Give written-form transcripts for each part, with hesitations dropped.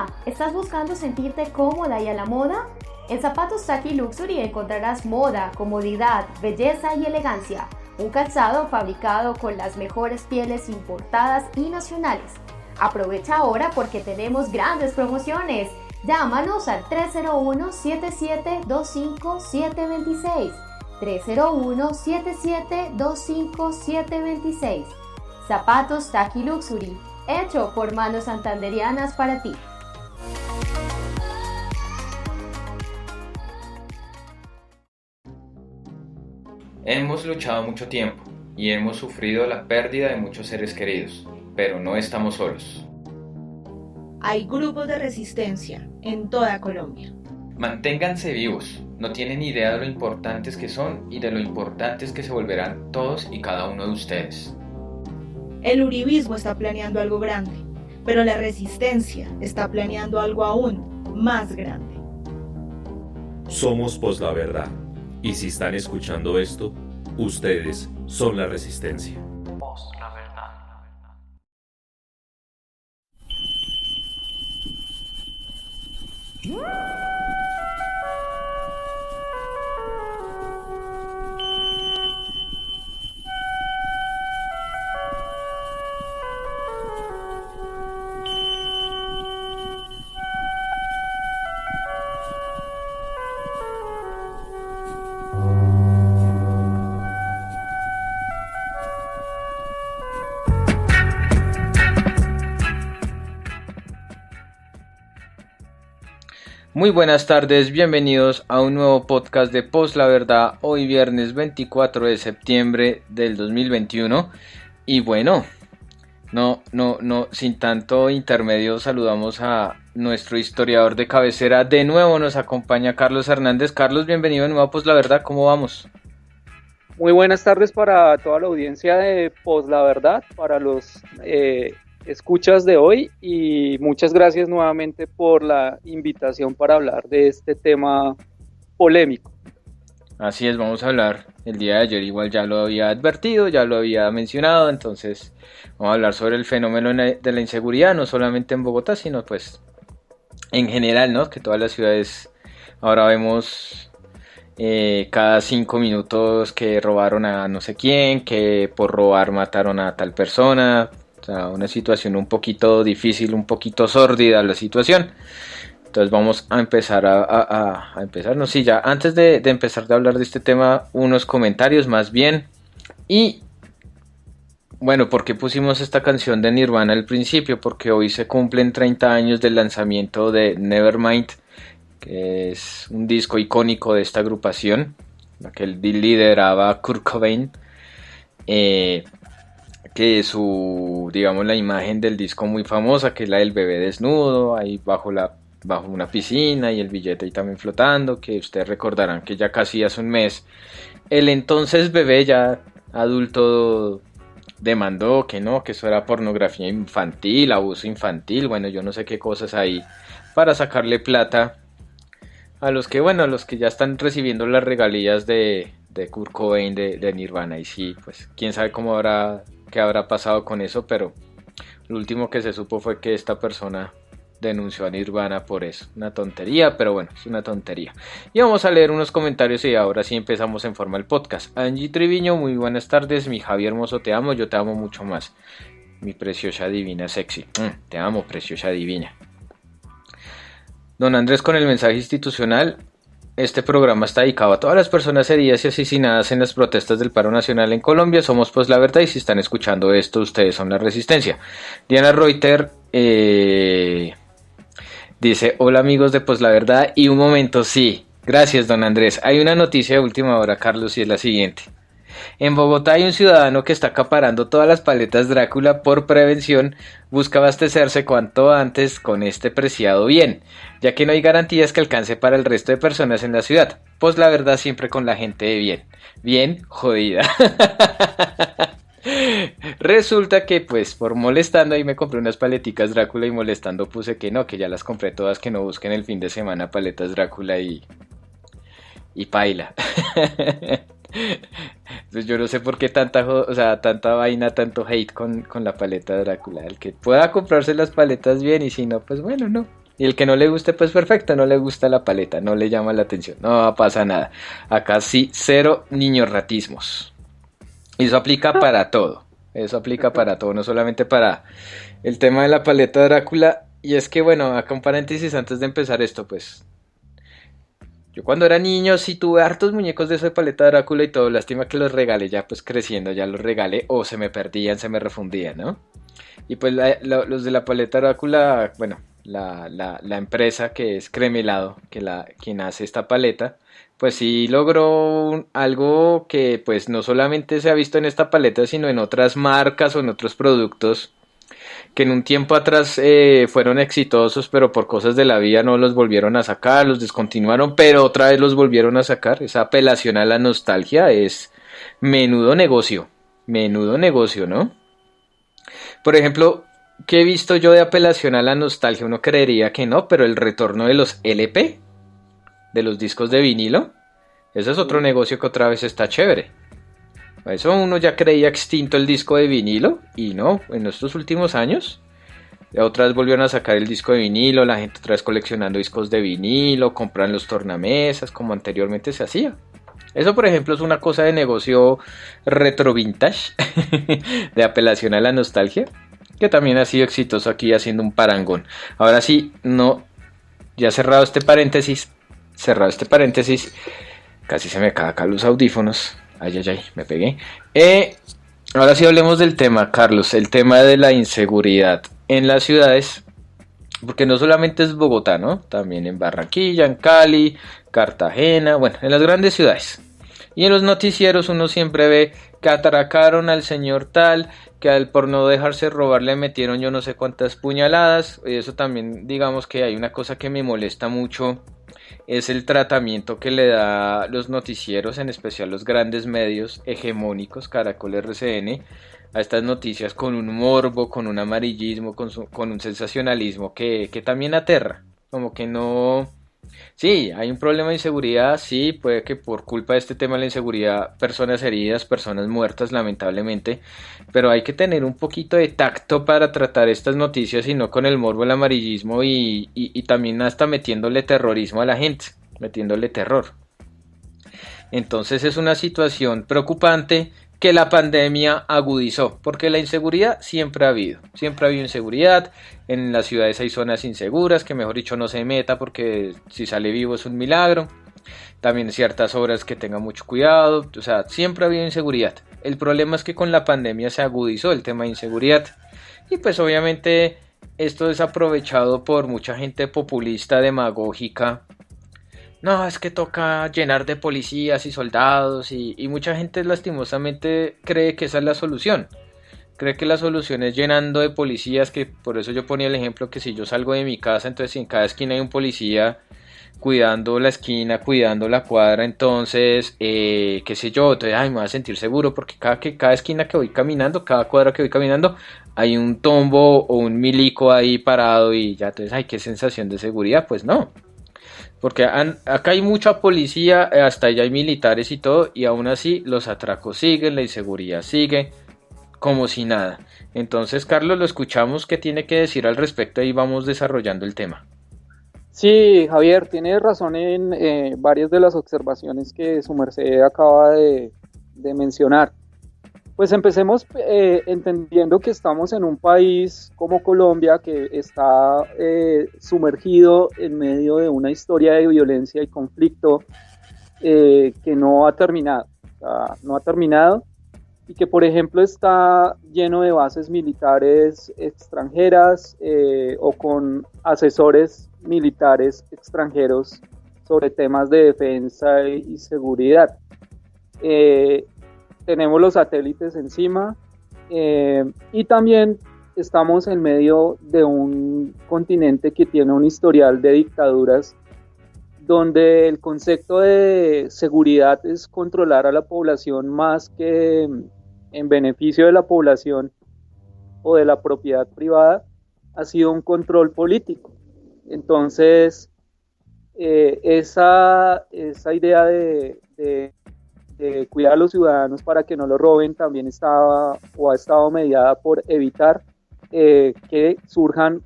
Hola, ¿estás buscando sentirte cómoda y a la moda? En Zapatos Taki Luxury encontrarás moda, comodidad, belleza y elegancia. Un calzado fabricado con las mejores pieles importadas y nacionales. Aprovecha ahora porque tenemos grandes promociones. Llámanos al 301-7725-726. 301-7725-726. Zapatos Taki Luxury, hecho por manos santanderianas para ti. Hemos luchado mucho tiempo y hemos sufrido la pérdida de muchos seres queridos, pero no estamos solos. Hay grupos de resistencia en toda Colombia. Manténganse vivos, no tienen idea de lo importantes que son y de lo importantes que se volverán todos y cada uno de ustedes. El uribismo está planeando algo grande, pero la resistencia está planeando algo aún más grande. Somos Poslaverdad, y si están escuchando esto, ustedes son la resistencia. Poslaverdad. Muy buenas tardes, bienvenidos a un nuevo podcast de Poslaverdad, hoy viernes 24 de septiembre del 2021. Y bueno, sin tanto intermedio, saludamos a nuestro historiador de cabecera. De nuevo nos acompaña Carlos Hernández. Carlos, bienvenido de nuevo a Poslaverdad, ¿cómo vamos? Muy buenas tardes para toda la audiencia de Poslaverdad, para los escuchas de hoy, y muchas gracias nuevamente por la invitación para hablar de este tema polémico. Así es, vamos a hablar el día de ayer, igual ya lo había advertido, ya lo había mencionado, entonces vamos a hablar sobre el fenómeno de la inseguridad, no solamente en Bogotá, sino pues en general, ¿no? Que todas las ciudades ahora vemos cada 5 minutos que robaron a no sé quién, que por robar mataron a tal persona. O sea, una situación un poquito difícil, un poquito sórdida la situación. Entonces vamos a empezar a empezar. Sí, ya antes de empezar a hablar de este tema, unos comentarios más bien. Y bueno, ¿por qué pusimos esta canción de Nirvana al principio? Porque hoy se cumplen 30 años del lanzamiento de Nevermind, que es un disco icónico de esta agrupación, la que lideraba Kurt Cobain. Que digamos, la imagen del disco muy famosa, que es la del bebé desnudo, ahí bajo una piscina, y el billete ahí también flotando, que ustedes recordarán que ya casi hace un mes, el entonces bebé ya adulto demandó que no, que eso era pornografía infantil, abuso infantil, bueno, yo no sé qué cosas ahí, para sacarle plata a los que ya están recibiendo las regalías de Kurt Cobain, de Nirvana. Y sí, pues quién sabe qué habrá pasado con eso, pero lo último que se supo fue que esta persona denunció a Nirvana por eso. Una tontería, pero bueno, es una tontería. Y vamos a leer unos comentarios y ahora sí empezamos en forma el podcast. Angie Triviño, muy buenas tardes. Mi Javi hermoso, te amo, yo te amo mucho más. Mi preciosa divina sexy. Te amo, preciosa divina. Don Andrés con el mensaje institucional. Este programa está dedicado a todas las personas heridas y asesinadas en las protestas del paro nacional en Colombia. Somos Poslaverdad y si están escuchando esto, ustedes son la resistencia. Diana Reuter dice: hola amigos de Poslaverdad. Y un momento, sí, gracias don Andrés. Hay una noticia de última hora, Carlos, y es la siguiente. En Bogotá hay un ciudadano que está acaparando todas las paletas Drácula por prevención. Busca abastecerse cuanto antes con este preciado bien, ya que no hay garantías que alcance para el resto de personas en la ciudad. Pues la verdad, siempre con la gente de bien. Bien jodida. Resulta que pues por molestando ahí me compré unas paleticas Drácula y molestando puse que no, que ya las compré todas, que no busquen el fin de semana paletas Drácula y paila. Pues yo no sé por qué tanta vaina, tanto hate con la paleta Drácula. El que pueda comprarse las paletas bien, y si no, pues bueno, no. Y el que no le guste, pues perfecto, no le gusta la paleta, no le llama la atención, no pasa nada. Acá sí, cero niños ratismos. Y eso aplica para todo. Eso aplica para todo, no solamente para el tema de la paleta Drácula. Y es que, bueno, acá un paréntesis antes de empezar esto, pues. Yo cuando era niño sí tuve hartos muñecos de eso de paleta Drácula y todo. Lástima que los regalé ya, pues creciendo, ya los regalé o se me perdían, se me refundían, ¿no? Y pues los de la paleta Drácula, bueno, la empresa que es Cremelado, quien hace esta paleta, pues sí logró algo que pues no solamente se ha visto en esta paleta, sino en otras marcas o en otros productos que en un tiempo atrás fueron exitosos, pero por cosas de la vida no los volvieron a sacar, los descontinuaron, pero otra vez los volvieron a sacar. Esa apelación a la nostalgia es menudo negocio, ¿no? Por ejemplo, ¿qué he visto yo de apelación a la nostalgia? Uno creería que no, pero el retorno de los LP, de los discos de vinilo, eso es otro negocio que otra vez está chévere. Eso uno ya creía extinto el disco de vinilo y no, en estos últimos años otra vez volvieron a sacar el disco de vinilo, la gente otra vez coleccionando discos de vinilo, compran los tornamesas como anteriormente se hacía. Eso por ejemplo es una cosa de negocio retro vintage, de apelación a la nostalgia, que también ha sido exitoso aquí haciendo un parangón. Ahora sí, no, ya cerrado este paréntesis, casi se me acaba acá los audífonos. Ay, me pegué. Ahora sí hablemos del tema, Carlos, el tema de la inseguridad en las ciudades, porque no solamente es Bogotá, ¿no? También en Barranquilla, en Cali, Cartagena, bueno, en las grandes ciudades. Y en los noticieros uno siempre ve que atracaron al señor tal, que por no dejarse robar le metieron yo no sé cuántas puñaladas. Y eso también, digamos que hay una cosa que me molesta mucho, es el tratamiento que le da los noticieros, en especial los grandes medios hegemónicos, Caracol, RCN, a estas noticias con un morbo, con un amarillismo, con un sensacionalismo que también aterra, como que no... Sí, hay un problema de inseguridad, sí, puede que por culpa de este tema de la inseguridad, personas heridas, personas muertas, lamentablemente, pero hay que tener un poquito de tacto para tratar estas noticias y no con el morbo, el amarillismo y también hasta metiéndole terrorismo a la gente, metiéndole terror. Entonces es una situación preocupante que la pandemia agudizó, porque la inseguridad siempre ha habido inseguridad, en las ciudades hay zonas inseguras, que mejor dicho no se meta porque si sale vivo es un milagro, también ciertas horas que tenga mucho cuidado, o sea, siempre ha habido inseguridad. El problema es que con la pandemia se agudizó el tema de inseguridad, y pues obviamente esto es aprovechado por mucha gente populista, demagógica. No, es que toca llenar de policías y soldados y mucha gente lastimosamente cree que esa es la solución. Cree que la solución es llenando de policías, que por eso yo ponía el ejemplo que si yo salgo de mi casa, entonces si en cada esquina hay un policía cuidando la esquina, cuidando la cuadra, entonces, qué sé yo, entonces, ay, me voy a sentir seguro porque cada esquina que voy caminando, cada cuadra que voy caminando, hay un tombo o un milico ahí parado y ya, entonces, ay, qué sensación de seguridad, pues no. Porque acá hay mucha policía, hasta allá hay militares y todo, y aún así los atracos siguen, la inseguridad sigue, como si nada. Entonces, Carlos, lo escuchamos, ¿qué tiene que decir al respecto? Y vamos desarrollando el tema. Sí, Javier, tiene razón en varias de las observaciones que su merced acaba de mencionar. Pues empecemos entendiendo que estamos en un país como Colombia que está sumergido en medio de una historia de violencia y conflicto que no ha terminado. O sea, no ha terminado y que, por ejemplo, está lleno de bases militares extranjeras o con asesores militares extranjeros sobre temas de defensa y seguridad. Tenemos los satélites encima y también estamos en medio de un continente que tiene un historial de dictaduras donde el concepto de seguridad es controlar a la población más que en beneficio de la población o de la propiedad privada, ha sido un control político. Entonces, esa idea de cuidar a los ciudadanos para que no lo roben también ha estado mediada por evitar que surjan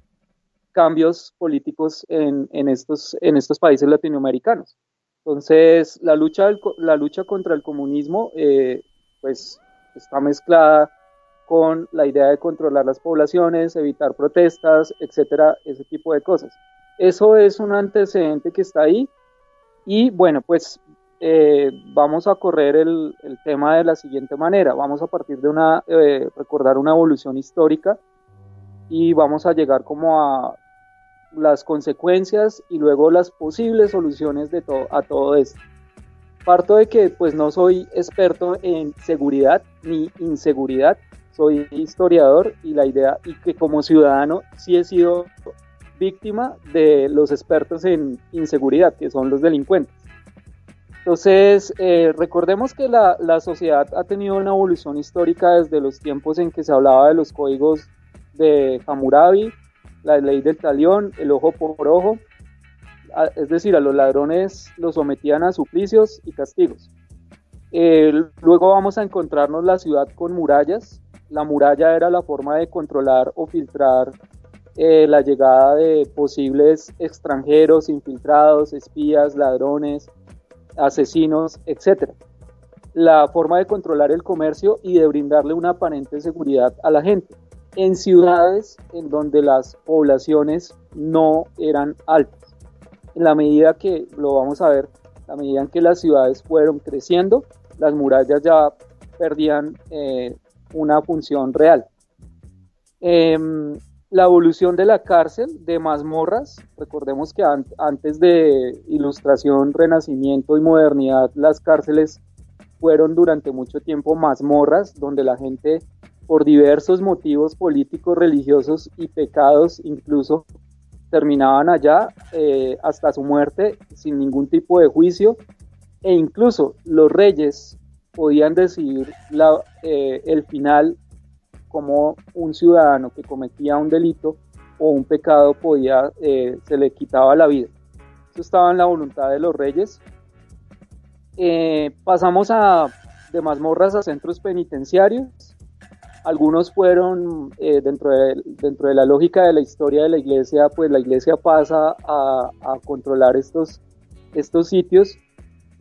cambios políticos en estos países latinoamericanos. Entonces, la lucha contra el comunismo pues está mezclada con la idea de controlar las poblaciones, evitar protestas, etcétera, ese tipo de cosas. Eso es un antecedente que está ahí y bueno, pues vamos a correr el tema de la siguiente manera. Vamos a partir de recordar una evolución histórica y vamos a llegar como a las consecuencias y luego las posibles soluciones a todo esto. Parto de que pues no soy experto en seguridad ni inseguridad, soy historiador y que como ciudadano sí he sido víctima de los expertos en inseguridad, que son los delincuentes. Entonces, recordemos que la sociedad ha tenido una evolución histórica desde los tiempos en que se hablaba de los códigos de Hammurabi, la ley del talión, el ojo por ojo, es decir, a los ladrones los sometían a suplicios y castigos. Luego vamos a encontrarnos la ciudad con murallas. La muralla era la forma de controlar o filtrar la llegada de posibles extranjeros, infiltrados, espías, ladrones, asesinos, etc. La forma de controlar el comercio y de brindarle una aparente seguridad a la gente. En ciudades en donde las poblaciones no eran altas. En la medida que, lo vamos a ver, a medida en que las ciudades fueron creciendo, las murallas ya perdían una función real. La evolución de la cárcel, de mazmorras, recordemos que antes de Ilustración, Renacimiento y modernidad, las cárceles fueron durante mucho tiempo mazmorras, donde la gente, por diversos motivos políticos, religiosos y pecados incluso, terminaban allá hasta su muerte sin ningún tipo de juicio, e incluso los reyes podían decidir el final, como un ciudadano que cometía un delito o un pecado se le quitaba la vida. Eso estaba en la voluntad de los reyes. Pasamos de mazmorras a centros penitenciarios. Algunos fueron, dentro de la lógica de la historia de la iglesia, pues la iglesia pasa a controlar estos sitios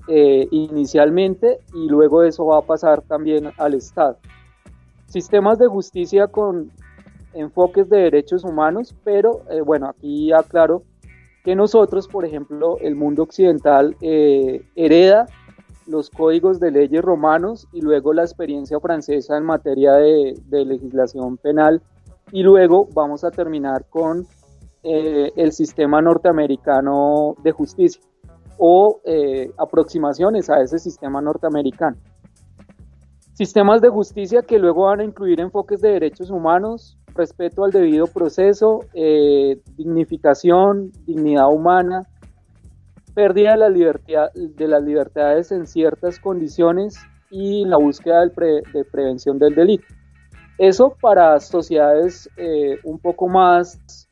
inicialmente, y luego eso va a pasar también al Estado. Sistemas de justicia con enfoques de derechos humanos, pero bueno, aquí aclaro que nosotros, por ejemplo, el mundo occidental hereda los códigos de leyes romanos y luego la experiencia francesa en materia de legislación penal, y luego vamos a terminar con el sistema norteamericano de justicia o aproximaciones a ese sistema norteamericano. Sistemas de justicia que luego van a incluir enfoques de derechos humanos, respeto al debido proceso, dignificación, dignidad humana, pérdida de las libertades en ciertas condiciones y la búsqueda de prevención del delito. Eso para sociedades un poco más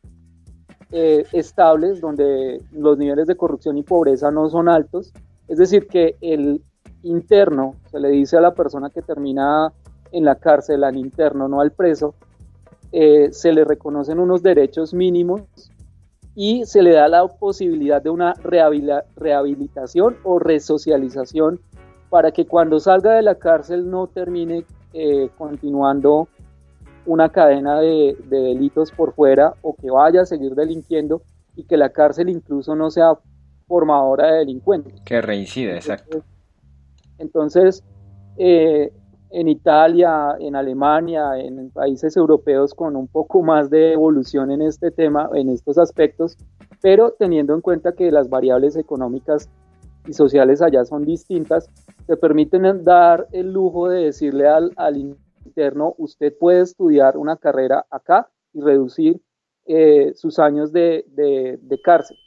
estables, donde los niveles de corrupción y pobreza no son altos, es decir, que el interno, se le dice a la persona que termina en la cárcel, al interno, no al preso, se le reconocen unos derechos mínimos y se le da la posibilidad de una rehabilitación o resocialización para que cuando salga de la cárcel no termine continuando una cadena de delitos por fuera, o que vaya a seguir delinquiendo, y que la cárcel incluso no sea formadora de delincuentes. Que reincida, exacto. Entonces, en Italia, en Alemania, en países europeos con un poco más de evolución en este tema, en estos aspectos, pero teniendo en cuenta que las variables económicas y sociales allá son distintas, te permiten dar el lujo de decirle al interno: usted puede estudiar una carrera acá y reducir sus años de cárcel.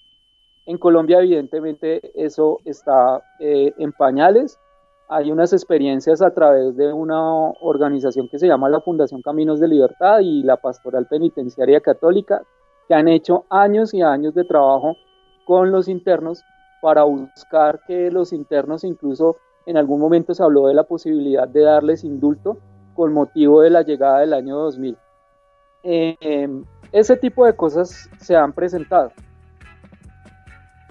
En Colombia, evidentemente, eso está en pañales. Hay unas experiencias a través de una organización que se llama la Fundación Caminos de Libertad y la Pastoral Penitenciaria Católica, que han hecho años y años de trabajo con los internos para buscar que los internos, incluso en algún momento se habló de la posibilidad de darles indulto con motivo de la llegada del año 2000. ese tipo de cosas se han presentado.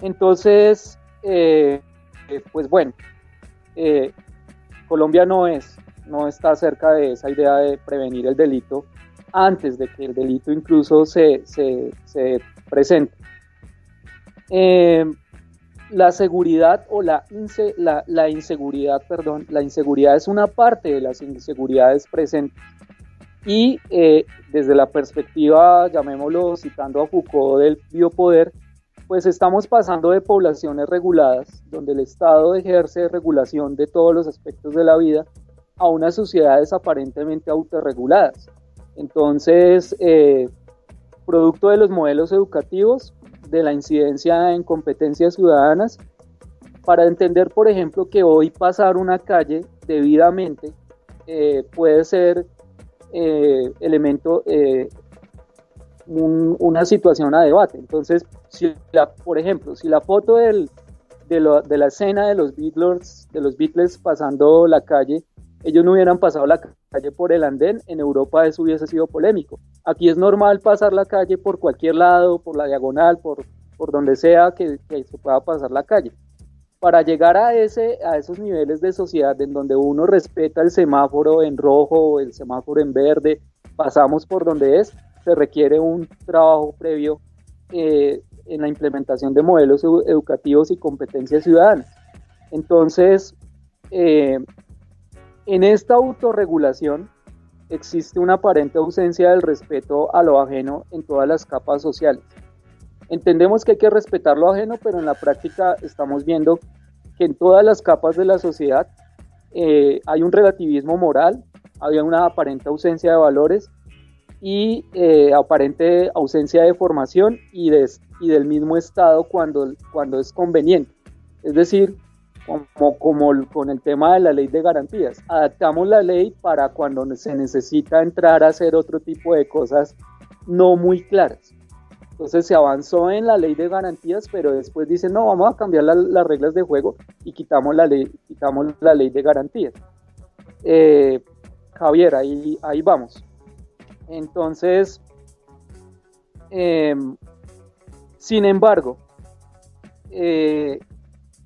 Entonces, pues bueno, Colombia no está cerca de esa idea de prevenir el delito antes de que el delito incluso se presente. La seguridad o la inseguridad, perdón, la inseguridad es una parte de las inseguridades presentes. Y desde la perspectiva, llamémoslo citando a Foucault, del biopoder, pues estamos pasando de poblaciones reguladas, donde el Estado ejerce regulación de todos los aspectos de la vida, a unas sociedades aparentemente autorreguladas. Entonces, producto de los modelos educativos, de la incidencia en competencias ciudadanas, para entender, por ejemplo, que hoy pasar una calle debidamente puede ser elemento, una situación a debate. Entonces, por ejemplo, si la foto de la escena de los Beatles pasando la calle, ellos no hubieran pasado la calle por el andén, en Europa eso hubiese sido polémico. Aquí es normal pasar la calle por cualquier lado, por la diagonal, por donde sea que se pueda pasar la calle. Para llegar a esos niveles de sociedad en donde uno respeta el semáforo en rojo o el semáforo en verde, pasamos por donde se requiere un trabajo previo en la implementación de modelos educativos y competencias ciudadanas. Entonces, en esta autorregulación existe una aparente ausencia del respeto a lo ajeno en todas las capas sociales. Entendemos que hay que respetar lo ajeno, pero en la práctica estamos viendo que en todas las capas de la sociedad hay un relativismo moral, hay una aparente ausencia de valores y aparente ausencia de formación y del mismo Estado cuando es conveniente. Es decir, como con el tema de la ley de garantías, adaptamos la ley para cuando se necesita entrar a hacer otro tipo de cosas no muy claras. Entonces se avanzó en la ley de garantías, pero después dicen, no, vamos a cambiar las reglas de juego y quitamos la ley de garantías. Javier, ahí vamos. Entonces, sin embargo,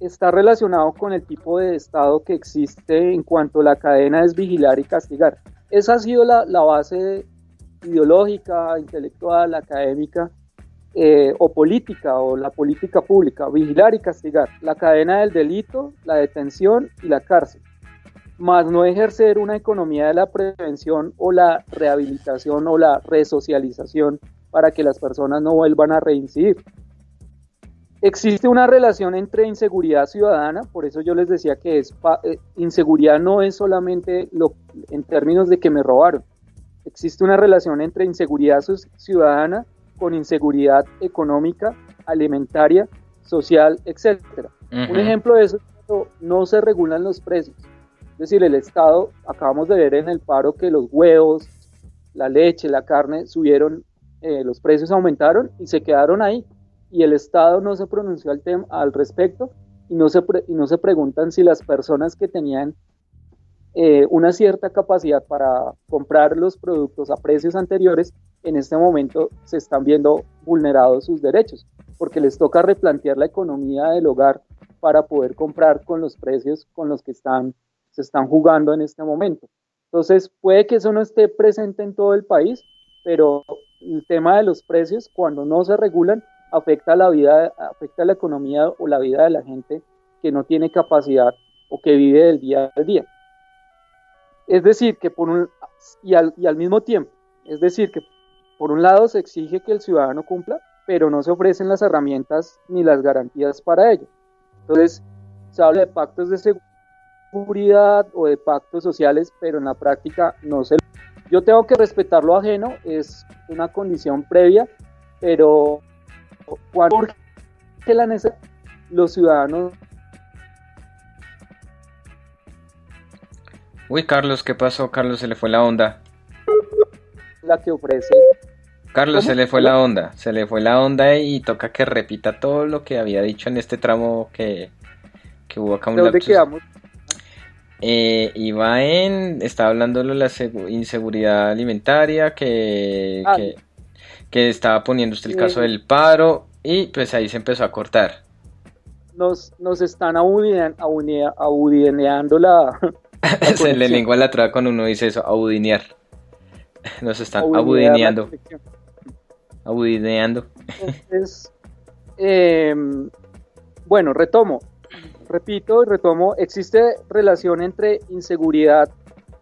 está relacionado con el tipo de Estado que existe en cuanto a la cadena es vigilar y castigar. Esa ha sido la base ideológica, intelectual, académica o política, o la política pública, vigilar y castigar, la cadena del delito, la detención y la cárcel, más no ejercer una economía de la prevención o la rehabilitación o la resocialización para que las personas no vuelvan a reincidir. Existe una relación entre inseguridad ciudadana, por eso yo les decía que inseguridad no es solamente en términos de que me robaron. Existe una relación entre inseguridad ciudadana con inseguridad económica, alimentaria, social, etc. Uh-huh. Un ejemplo de eso es cuando no se regulan los precios. Es decir, el Estado, acabamos de ver en el paro que los huevos, la leche, la carne subieron, los precios aumentaron y se quedaron ahí. Y el Estado no se pronunció al respecto y no se preguntan si las personas que tenían una cierta capacidad para comprar los productos a precios anteriores, en este momento se están viendo vulnerados sus derechos, porque les toca replantear la economía del hogar para poder comprar con los precios con los que se están jugando en este momento. Entonces, puede que eso no esté presente en todo el país, pero el tema de los precios, cuando no se regulan, afecta la economía o la vida de la gente que no tiene capacidad o que vive del día al día. Es decir, que al mismo tiempo, es decir, que por un lado se exige que el ciudadano cumpla, pero no se ofrecen las herramientas ni las garantías para ello. Entonces, se habla de pactos de seguridad o de pactos sociales, pero en la práctica no se. Yo tengo que respetar lo ajeno, es una condición previa, pero cuando urge la necesidad, los ciudadanos. Uy, Carlos, ¿qué pasó? Carlos, se le fue la onda. La que ofrece. Carlos, ¿Cómo? Se le fue la onda y toca que repita todo lo que había dicho en este tramo que hubo acá un lapsus. ¿Dónde quedamos? Estaba hablando de la inseguridad alimentaria, que que estaba poniendo usted el caso Eh, del paro y pues ahí se empezó a cortar. nos están audineando la Se le conexión. lengua la traba cuando uno dice eso, audinear. Nos están Audinear la audineando, conexión. audineando. Entonces, bueno, retomo, existe relación entre inseguridad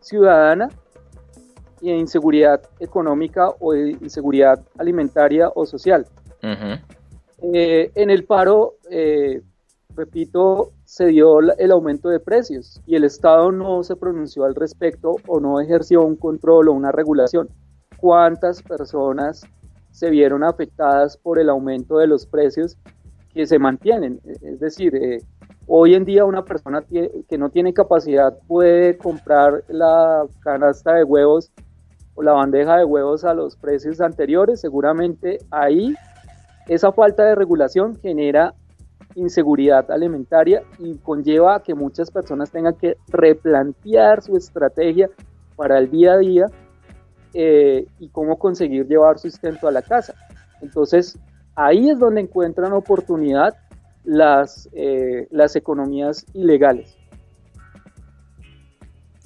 ciudadana y inseguridad económica o inseguridad alimentaria o social. Ujú. En el paro, repito, se dio el aumento de precios y el Estado no se pronunció al respecto o no ejerció un control o una regulación. ¿Cuántas personas se vieron afectadas por el aumento de los precios que se mantienen? Es decir, hoy en día una persona que no tiene capacidad puede comprar la canasta de huevos o la bandeja de huevos a los precios anteriores. Seguramente ahí esa falta de regulación genera inseguridad alimentaria y conlleva a que muchas personas tengan que replantear su estrategia para el día a día y cómo conseguir llevar sustento a la casa. Entonces, ahí es donde encuentran oportunidad las economías ilegales.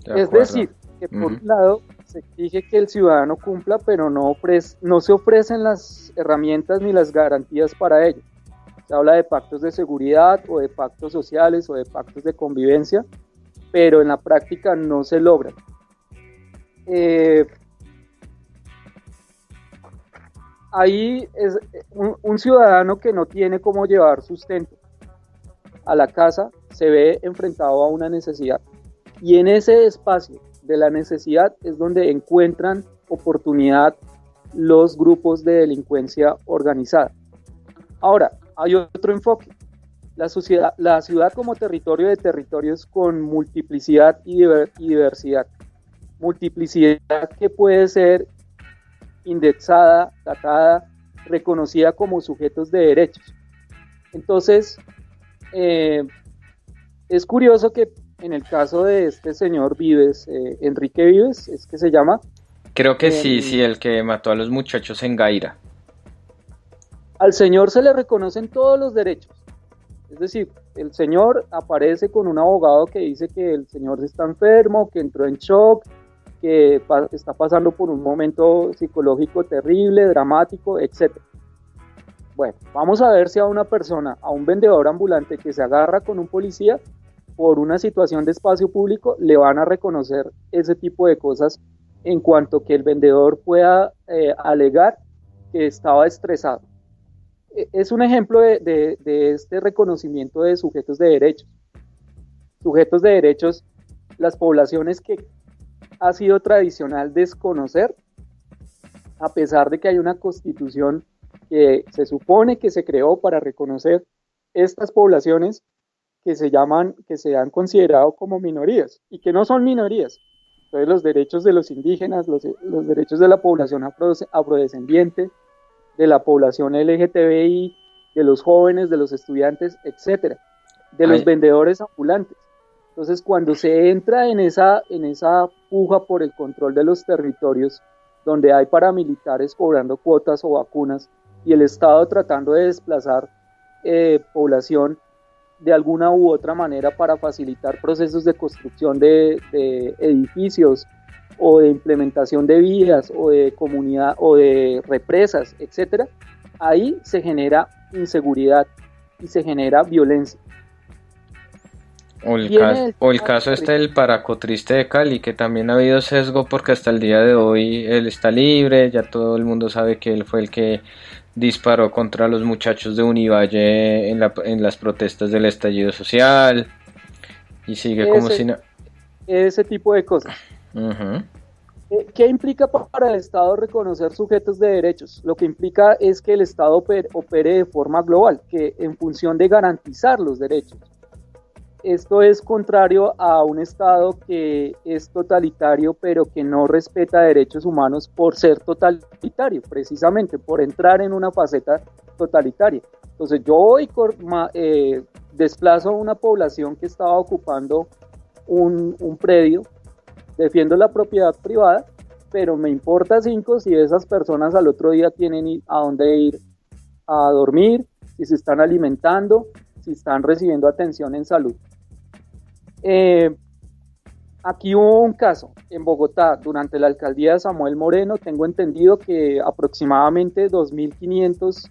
De Es acuerdo. decir, que por un lado se exige que el ciudadano cumpla, pero no se ofrecen las herramientas ni las garantías para ello. Se habla de pactos de seguridad o de pactos sociales o de pactos de convivencia, pero en la práctica no se logran. Ahí es un ciudadano que no tiene cómo llevar sustento a la casa, se ve enfrentado a una necesidad. Y en ese espacio de la necesidad es donde encuentran oportunidad los grupos de delincuencia organizada. Ahora, hay otro enfoque. La ciudad como territorio de territorios con multiplicidad y diversidad. Multiplicidad que puede ser indexada, datada, reconocida como sujetos de derechos. Entonces, es curioso que en el caso de este señor Vives, Enrique Vives, es que se llama. Creo que sí, el que mató a los muchachos en Gaira. Al señor se le reconocen todos los derechos. Es decir, el señor aparece con un abogado que dice que el señor está enfermo, que entró en shock, que está pasando por un momento psicológico terrible, dramático, etc. Bueno, vamos a ver si a una persona, a un vendedor ambulante que se agarra con un policía por una situación de espacio público, le van a reconocer ese tipo de cosas en cuanto que el vendedor pueda alegar que estaba estresado. Es un ejemplo de este reconocimiento de sujetos de derechos. Sujetos de derechos, las poblaciones que ha sido tradicional desconocer, a pesar de que hay una constitución que se supone que se creó para reconocer estas poblaciones que se han considerado como minorías y que no son minorías. Entonces los derechos de los indígenas, los derechos de la población afrodescendiente, de la población LGTBI, de los jóvenes, de los estudiantes, etcétera, de los vendedores ambulantes. Entonces, cuando se entra en esa puja por el control de los territorios, donde hay paramilitares cobrando cuotas o vacunas y el Estado tratando de desplazar población de alguna u otra manera para facilitar procesos de construcción de edificios o de implementación de vías o de comunidad o de represas, etcétera, ahí se genera inseguridad y se genera violencia. O el caso este del Paracotriste de Cali, que también ha habido sesgo porque hasta el día de hoy él está libre, ya todo el mundo sabe que él fue el que disparó contra los muchachos de Univalle en las protestas del estallido social y sigue como si no... Ese tipo de cosas. Uh-huh. ¿Qué implica para el Estado reconocer sujetos de derechos? Lo que implica es que el Estado opere de forma global, que en función de garantizar los derechos. Esto es contrario a un Estado que es totalitario, pero que no respeta derechos humanos por ser totalitario, precisamente por entrar en una faceta totalitaria. Entonces yo hoy desplazo a una población que estaba ocupando un predio, defiendo la propiedad privada pero me importa 5 si esas personas al otro día tienen a dónde ir a dormir, si se están alimentando, si están recibiendo atención en salud. Aquí hubo un caso en Bogotá durante la alcaldía de Samuel Moreno. Tengo entendido que aproximadamente 2.500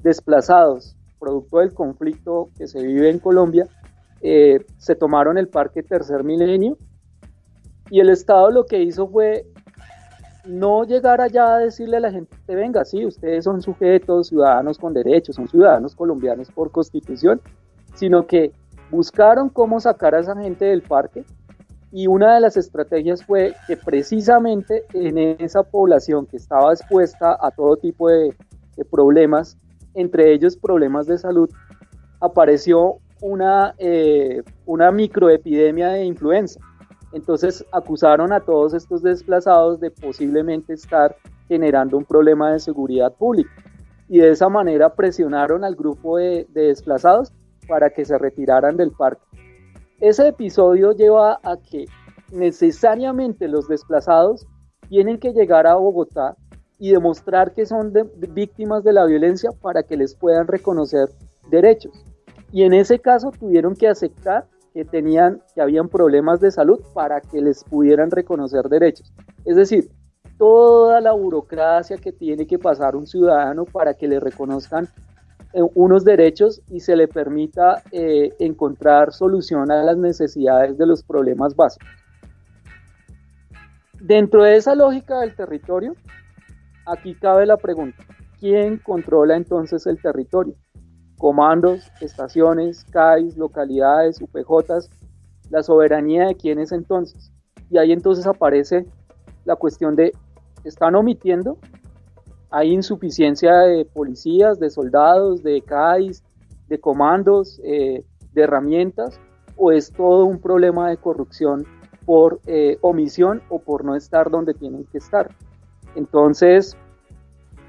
desplazados producto del conflicto que se vive en Colombia se tomaron el Parque Tercer Milenio, y el Estado lo que hizo fue no llegar allá a decirle a la gente: venga, sí, ustedes son sujetos, ciudadanos con derechos, son ciudadanos colombianos por constitución, sino que buscaron cómo sacar a esa gente del parque, y una de las estrategias fue que precisamente en esa población que estaba expuesta a todo tipo de problemas, entre ellos problemas de salud, apareció una microepidemia de influenza. Entonces acusaron a todos estos desplazados de posiblemente estar generando un problema de seguridad pública, y de esa manera presionaron al grupo de desplazados para que se retiraran del parque. Ese episodio lleva a que necesariamente los desplazados tienen que llegar a Bogotá y demostrar que son víctimas de la violencia para que les puedan reconocer derechos. Y en ese caso tuvieron que aceptar que habían problemas de salud para que les pudieran reconocer derechos. Es decir, toda la burocracia que tiene que pasar un ciudadano para que le reconozcan unos derechos y se le permita encontrar solución a las necesidades de los problemas básicos. Dentro de esa lógica del territorio, aquí cabe la pregunta: ¿quién controla entonces el territorio? Comandos, estaciones, CAIs, localidades, UPJs, ¿la soberanía de quién es entonces? Y ahí entonces aparece la cuestión de: ¿están omitiendo? ¿Hay insuficiencia de policías, de soldados, de CAIs, de comandos, de herramientas? ¿O es todo un problema de corrupción por omisión o por no estar donde tienen que estar? Entonces,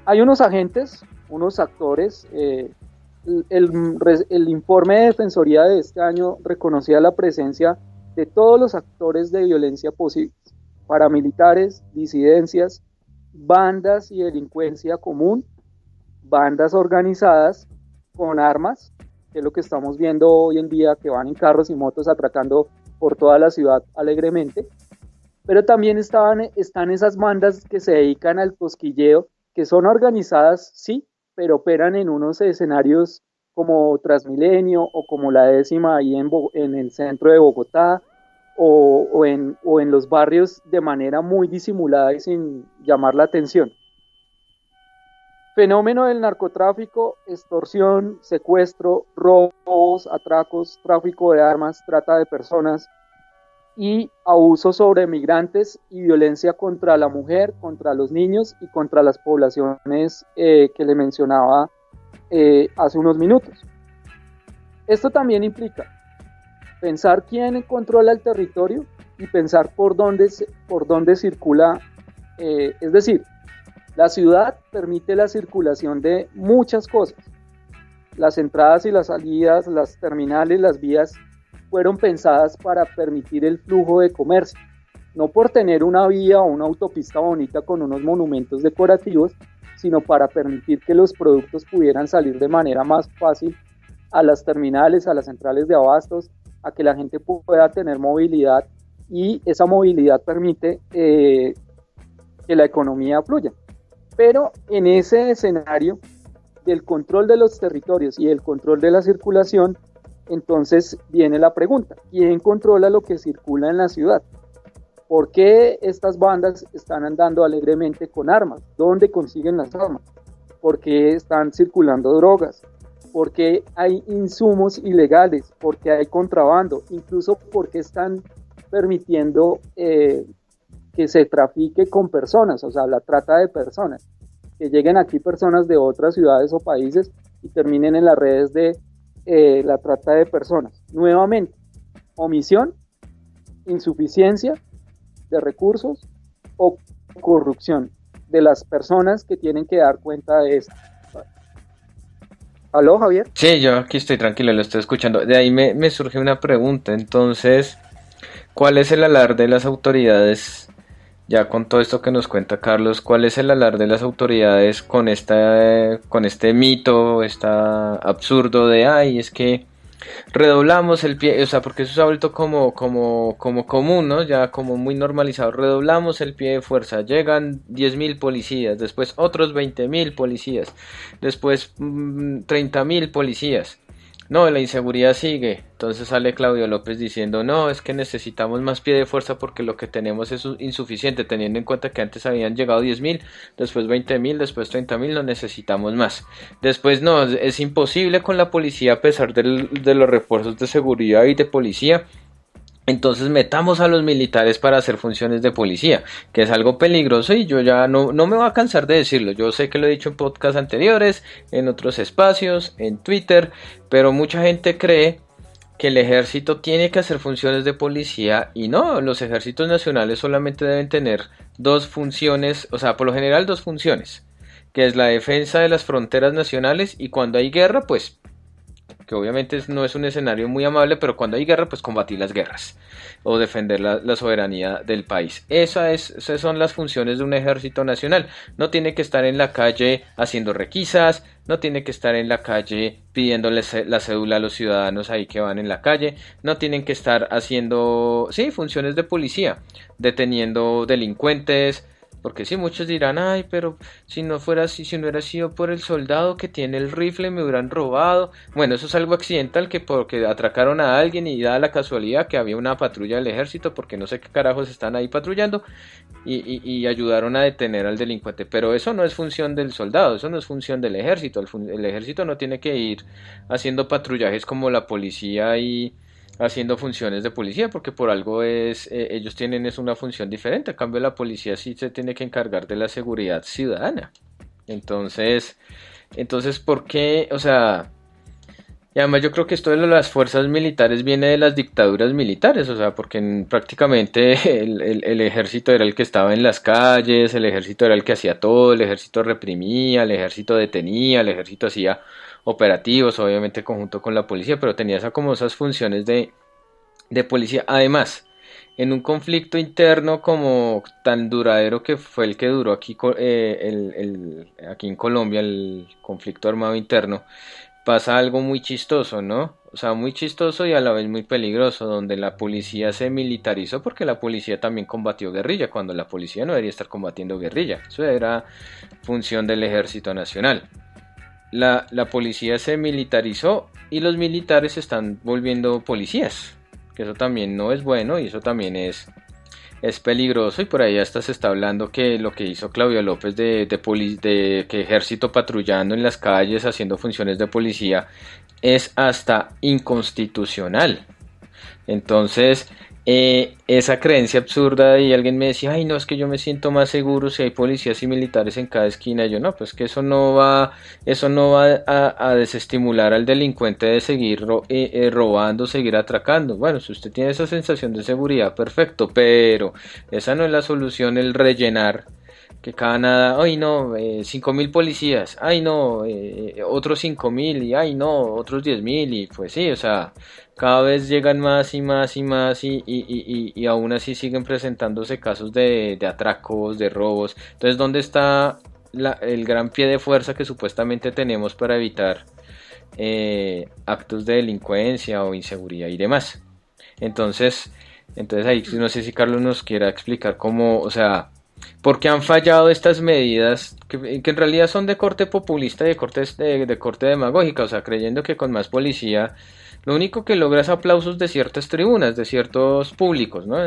hay unos agentes, unos actores. El informe de Defensoría de este año reconocía la presencia de todos los actores de violencia posibles: paramilitares, disidencias, bandas y delincuencia común, bandas organizadas con armas, que es lo que estamos viendo hoy en día, que van en carros y motos atracando por toda la ciudad alegremente. Pero también están esas bandas que se dedican al cosquilleo, que son organizadas, sí, pero operan en unos escenarios como Transmilenio o como la 10ª ahí en el centro de Bogotá, o en los barrios de manera muy disimulada y sin llamar la atención. Fenómeno del narcotráfico, extorsión, secuestro, robos, atracos, tráfico de armas, trata de personas y abuso sobre migrantes y violencia contra la mujer, contra los niños y contra las poblaciones que le mencionaba hace unos minutos. Esto también implica pensar quién controla el territorio y pensar por dónde circula, es decir, la ciudad permite la circulación de muchas cosas. Las entradas y las salidas, las terminales, las vías fueron pensadas para permitir el flujo de comercio, no por tener una vía o una autopista bonita con unos monumentos decorativos, sino para permitir que los productos pudieran salir de manera más fácil a las terminales, a las centrales de abastos, a que la gente pueda tener movilidad, y esa movilidad permite que la economía fluya. Pero en ese escenario del control de los territorios y el control de la circulación, entonces viene la pregunta: ¿quién controla lo que circula en la ciudad? ¿Por qué estas bandas están andando alegremente con armas? ¿Dónde consiguen las armas? ¿Por qué están circulando drogas? ¿Por qué hay insumos ilegales? ¿Por qué hay contrabando? Incluso ¿por qué están permitiendo que se trafique con personas? O sea, la trata de personas. Que lleguen aquí personas de otras ciudades o países y terminen en las redes de la trata de personas. Nuevamente, omisión, insuficiencia de recursos o corrupción de las personas que tienen que dar cuenta de esto. ¿Aló, Javier? Sí, yo aquí estoy tranquilo, lo estoy escuchando. De ahí me surge una pregunta. Entonces, ¿cuál es el alarde de las autoridades Ya con todo esto que nos cuenta Carlos, ¿cuál es el alar de las autoridades con este mito, está absurdo de, ay, es que redoblamos el pie, o sea, porque eso se ha vuelto como común, ¿no? Ya como muy normalizado, redoblamos el pie de fuerza, llegan 10.000 policías, después otros 20.000 policías, después 30.000 policías. No, la inseguridad sigue. Entonces sale Claudio López diciendo, no, es que necesitamos más pie de fuerza porque lo que tenemos es insuficiente, teniendo en cuenta que antes habían llegado 10.000, después 20.000, después 30.000, no necesitamos más. Después no, es imposible con la policía a pesar de los refuerzos de seguridad y de policía. Entonces metamos a los militares para hacer funciones de policía, que es algo peligroso y yo ya no me voy a cansar de decirlo. Yo sé que lo he dicho en podcasts anteriores, en otros espacios, en Twitter, pero mucha gente cree que el ejército tiene que hacer funciones de policía y no, los ejércitos nacionales solamente deben tener dos funciones, o sea, por lo general dos funciones, que es la defensa de las fronteras nacionales y cuando hay guerra, pues que obviamente no es un escenario muy amable, pero cuando hay guerra, pues combatir las guerras o defender la soberanía del país. Esas son las funciones de un ejército nacional. No tiene que estar en la calle haciendo requisas, no tiene que estar en la calle pidiéndoles la cédula a los ciudadanos ahí que van en la calle, no tienen que estar haciendo, sí, funciones de policía, deteniendo delincuentes. Porque sí, muchos dirán, ay, pero si no fuera así, si no hubiera sido por el soldado que tiene el rifle, me hubieran robado. Bueno, eso es algo accidental que porque atracaron a alguien y da la casualidad que había una patrulla del ejército, porque no sé qué carajos están ahí patrullando, y ayudaron a detener al delincuente. Pero eso no es función del soldado, eso no es función del ejército. El ejército no tiene que ir haciendo patrullajes como la policía y haciendo funciones de policía porque por algo ellos tienen es una función diferente. A cambio la policía sí se tiene que encargar de la seguridad ciudadana. Entonces ¿por qué? O sea, y además yo creo que esto de las fuerzas militares viene de las dictaduras militares, o sea, porque prácticamente el ejército era el que estaba en las calles, el ejército era el que hacía todo, el ejército reprimía, el ejército detenía, el ejército hacía operativos, obviamente conjunto con la policía, pero tenía como esas funciones de policía. Además, en un conflicto interno como tan duradero que fue el que duró aquí, aquí en Colombia, el conflicto armado interno, pasa algo muy chistoso, ¿no? O sea, muy chistoso y a la vez muy peligroso, donde la policía se militarizó porque la policía también combatió guerrilla, cuando la policía no debería estar combatiendo guerrilla, eso era función del Ejército Nacional. La policía se militarizó y los militares se están volviendo policías, que eso también no es bueno y eso también es peligroso y por ahí hasta se está hablando que lo que hizo Claudio López de que ejército patrullando en las calles haciendo funciones de policía es hasta inconstitucional. Entonces, esa creencia absurda y alguien me decía, ay no, es que yo me siento más seguro si hay policías y militares en cada esquina. Yo no, pues que eso no va a desestimular al delincuente de seguir robando, seguir atracando. Bueno, si usted tiene esa sensación de seguridad, perfecto, pero esa no es la solución, el rellenar. Que cada nada, ay no, 5.000 policías, ay no, otros 5.000 y ay no, otros 10.000 y pues sí, o sea, cada vez llegan más y más y más y aún así siguen presentándose casos de atracos, de robos. Entonces, ¿dónde está el gran pie de fuerza que supuestamente tenemos para evitar actos de delincuencia o inseguridad y demás? Entonces ahí no sé si Carlos nos quiera explicar cómo, o sea, ¿por qué han fallado estas medidas que en realidad son de corte populista y de corte demagógica? O sea, creyendo que con más policía lo único que logra es aplausos de ciertas tribunas, de ciertos públicos, ¿no?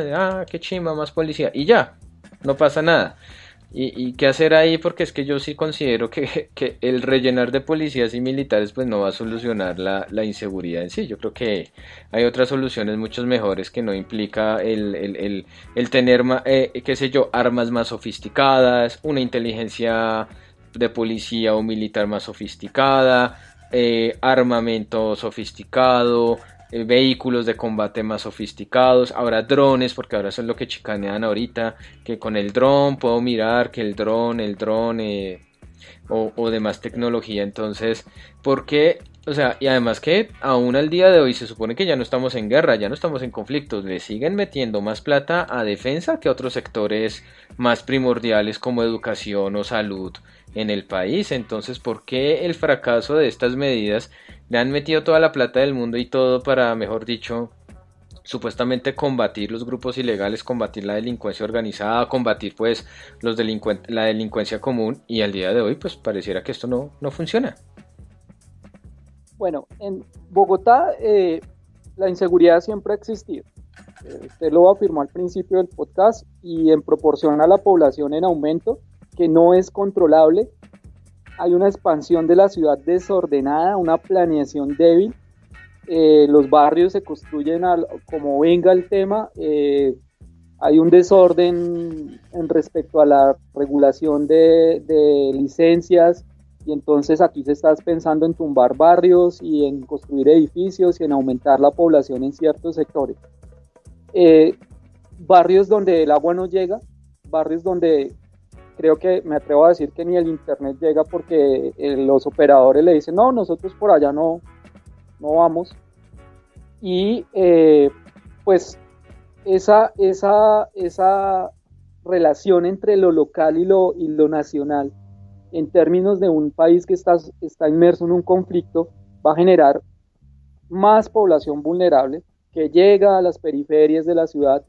Qué chimba, más policía. Y ya, no pasa nada. ¿Y qué hacer ahí? Porque es que yo sí considero que el rellenar de policías y militares pues no va a solucionar la inseguridad en sí. Yo creo que hay otras soluciones mucho mejores que no implica el tener, qué sé yo, armas más sofisticadas, una inteligencia de policía o militar más sofisticada, armamento sofisticado, vehículos de combate más sofisticados, ahora drones, porque ahora eso es lo que chicanean ahorita, que con el dron puedo mirar que el dron o demás tecnología. Entonces, ¿por qué O sea, y además que aún al día de hoy se supone que ya no estamos en guerra, ya no estamos en conflictos, le siguen metiendo más plata a defensa que a otros sectores más primordiales como educación o salud en el país. Entonces, ¿por qué el fracaso de estas medidas? Le han metido toda la plata del mundo y todo para, mejor dicho, supuestamente combatir los grupos ilegales, combatir la delincuencia organizada, combatir pues la delincuencia común, y al día de hoy pues pareciera que esto no funciona. Bueno, en Bogotá la inseguridad siempre ha existido. Usted lo afirmó al principio del podcast, y en proporción a la población en aumento, que no es controlable, hay una expansión de la ciudad desordenada, una planeación débil. Los barrios se construyen como venga el tema. Hay un desorden en respecto a la regulación de licencias, y entonces aquí se está pensando en tumbar barrios y en construir edificios y en aumentar la población en ciertos sectores. Barrios donde el agua no llega, barrios donde creo que me atrevo a decir que ni el internet llega, porque los operadores le dicen, no, nosotros por allá no vamos. Y pues esa relación entre lo local y lo nacional, en términos de un país que está inmerso en un conflicto, va a generar más población vulnerable que llega a las periferias de la ciudad.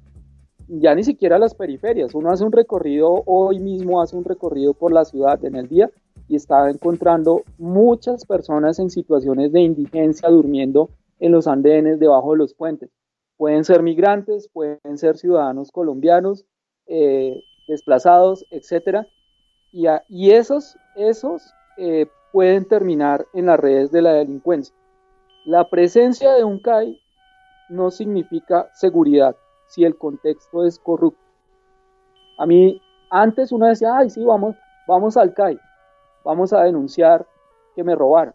Ya ni siquiera a las periferias, uno hace un recorrido, hoy mismo hace un recorrido por la ciudad en el día, y está encontrando muchas personas en situaciones de indigencia durmiendo en los andenes, debajo de los puentes. Pueden ser migrantes, pueden ser ciudadanos colombianos, desplazados, etcétera. Y esos pueden terminar en las redes de la delincuencia. La presencia de un CAI no significa seguridad si el contexto es corrupto. A mí, antes uno decía, ay, sí, vamos al CAI, vamos a denunciar que me robaron.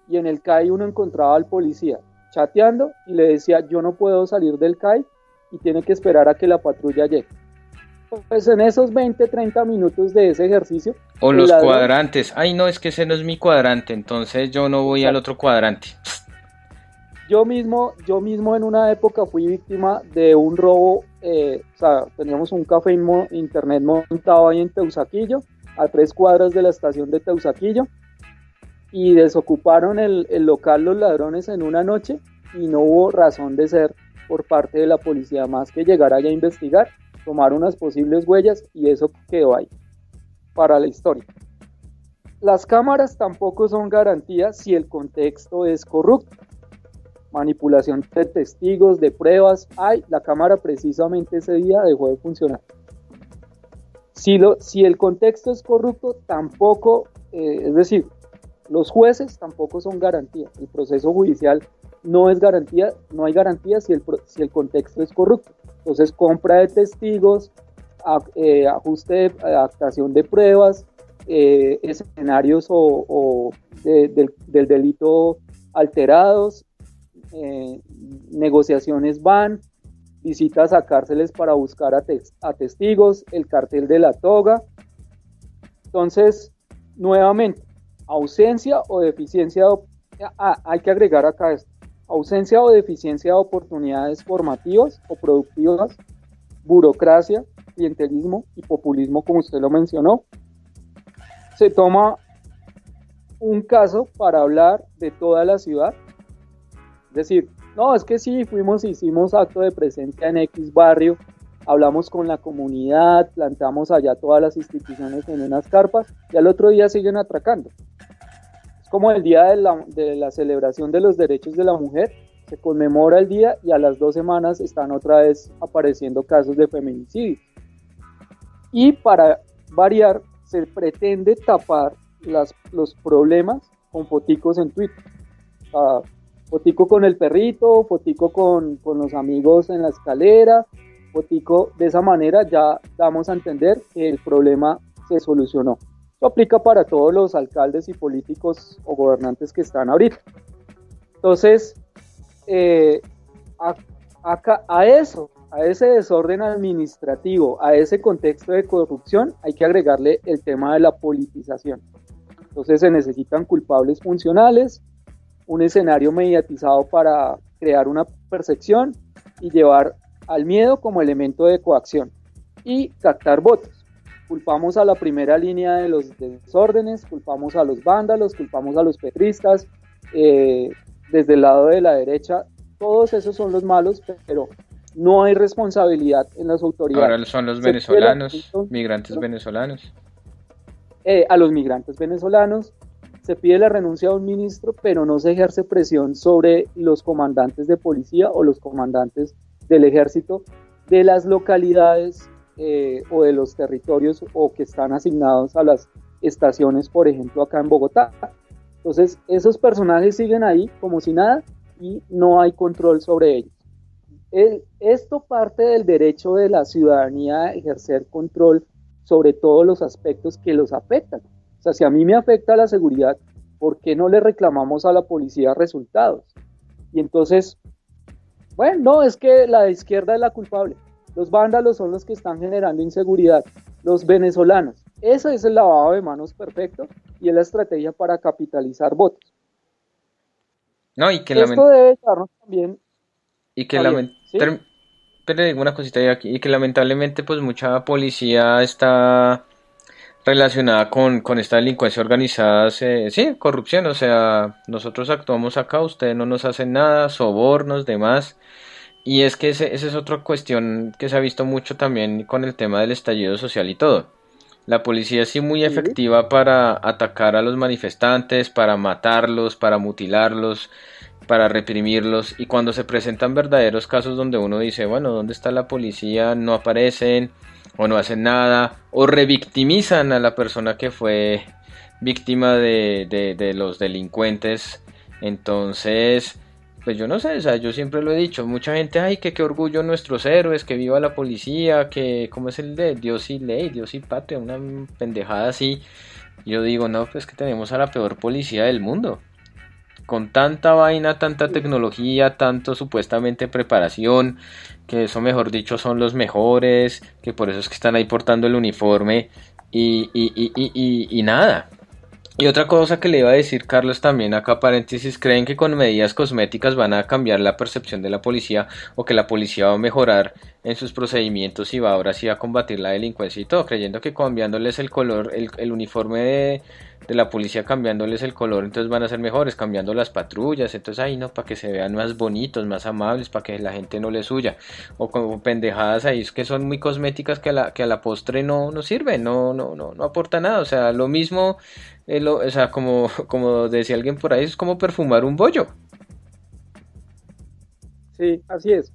Y en el CAI uno encontraba al policía chateando y le decía, yo no puedo salir del CAI y tiene que esperar a que la patrulla llegue. Pues en esos 20, 30 minutos de ese ejercicio... O los cuadrantes, ay no, es que ese no es mi cuadrante, entonces yo no voy al otro cuadrante. Yo mismo en una época fui víctima de un robo. O sea, teníamos un café internet montado ahí en Teusaquillo, a 3 cuadras de la estación de Teusaquillo, y desocuparon el local los ladrones en una noche, y no hubo razón de ser por parte de la policía más que llegar allá a investigar, tomar unas posibles huellas, y eso quedó ahí para la historia. Las cámaras tampoco son garantías si el contexto es corrupto. Manipulación de testigos, de pruebas. La cámara precisamente ese día dejó de funcionar. Si el contexto es corrupto, tampoco, es decir, los jueces tampoco son garantía. El proceso judicial no es garantía, no hay garantía si el contexto es corrupto. Entonces, compra de testigos, ajuste, adaptación de pruebas, escenarios del delito alterados, negociaciones van, visitas a cárceles para buscar a testigos, el cartel de la toga. Entonces, nuevamente, ausencia o deficiencia hay que agregar acá esto: ausencia o deficiencia de oportunidades formativas o productivas, burocracia, clientelismo y populismo, como usted lo mencionó. Se toma un caso para hablar de toda la ciudad. Es decir, no, es que sí, hicimos acto de presencia en X barrio, hablamos con la comunidad, plantamos allá todas las instituciones en unas carpas, y al otro día siguen atracando. Es como el día de la celebración de los derechos de la mujer, se conmemora el día y a las 2 semanas están otra vez apareciendo casos de feminicidio. Y para variar, se pretende tapar los problemas con foticos en Twitter. Fotico con el perrito, fotico con los amigos en la escalera, fotico, de esa manera ya damos a entender que el problema se solucionó. Eso aplica para todos los alcaldes y políticos o gobernantes que están ahorita. Entonces, a ese desorden administrativo, a ese contexto de corrupción, hay que agregarle el tema de la politización. Entonces se necesitan culpables funcionales, un escenario mediatizado para crear una percepción y llevar al miedo como elemento de coacción y captar votos. Culpamos a la primera línea de los desórdenes, culpamos a los vándalos, culpamos a los petristas, desde el lado de la derecha, todos esos son los malos, pero no hay responsabilidad en las autoridades. Ahora son los venezolanos, migrantes venezolanos. A los migrantes venezolanos se pide la renuncia de un ministro, pero no se ejerce presión sobre los comandantes de policía o los comandantes del ejército de las localidades o de los territorios o que están asignados a las estaciones, por ejemplo, acá en Bogotá. Entonces, esos personajes siguen ahí como si nada y no hay control sobre ellos. Esto parte del derecho de la ciudadanía a ejercer control sobre todos los aspectos que los afectan. O sea, si a mí me afecta la seguridad, ¿por qué no le reclamamos a la policía resultados? Y entonces, bueno, no, es que la izquierda es la culpable. Los vándalos son los que están generando inseguridad. Los venezolanos. Ese es el lavado de manos perfecto y es la estrategia para capitalizar votos. No, y que esto debe darnos también... Y que pero digo una cosita de aquí, y que lamentablemente pues mucha policía está relacionada con esta delincuencia organizada, sí, corrupción, o sea, nosotros actuamos acá, ustedes no nos hacen nada, sobornos, demás, y es que esa es otra cuestión que se ha visto mucho también con el tema del estallido social y todo. La policía es sí muy efectiva para atacar a los manifestantes, para matarlos, para mutilarlos, para reprimirlos, y cuando se presentan verdaderos casos donde uno dice, bueno, ¿dónde está la policía? No aparecen, o no hacen nada, o revictimizan a la persona que fue víctima de los delincuentes. Entonces, pues yo no sé, o sea, yo siempre lo he dicho, mucha gente, ay, que qué orgullo nuestros héroes, que viva la policía, que como es el de Dios y ley, Dios y patria, una pendejada así. Yo digo, no, pues que tenemos a la peor policía del mundo. Con tanta vaina, tanta tecnología, tanto supuestamente preparación, que eso mejor dicho son los mejores, que por eso es que están ahí portando el uniforme y nada. Y otra cosa que le iba a decir, Carlos, también acá paréntesis, ¿creen que con medidas cosméticas van a cambiar la percepción de la policía o que la policía va a mejorar en sus procedimientos y va ahora sí a combatir la delincuencia y todo? Creyendo que cambiándoles el color, el uniforme de la policía, cambiándoles el color, entonces van a ser mejores, cambiando las patrullas, entonces ahí no, para que se vean más bonitos, más amables, para que la gente no les huya, o como pendejadas ahí que son muy cosméticas que a la postre no sirven, no aporta nada, o sea, lo mismo, o sea, como decía alguien por ahí, es como perfumar un bollo. Sí, así es.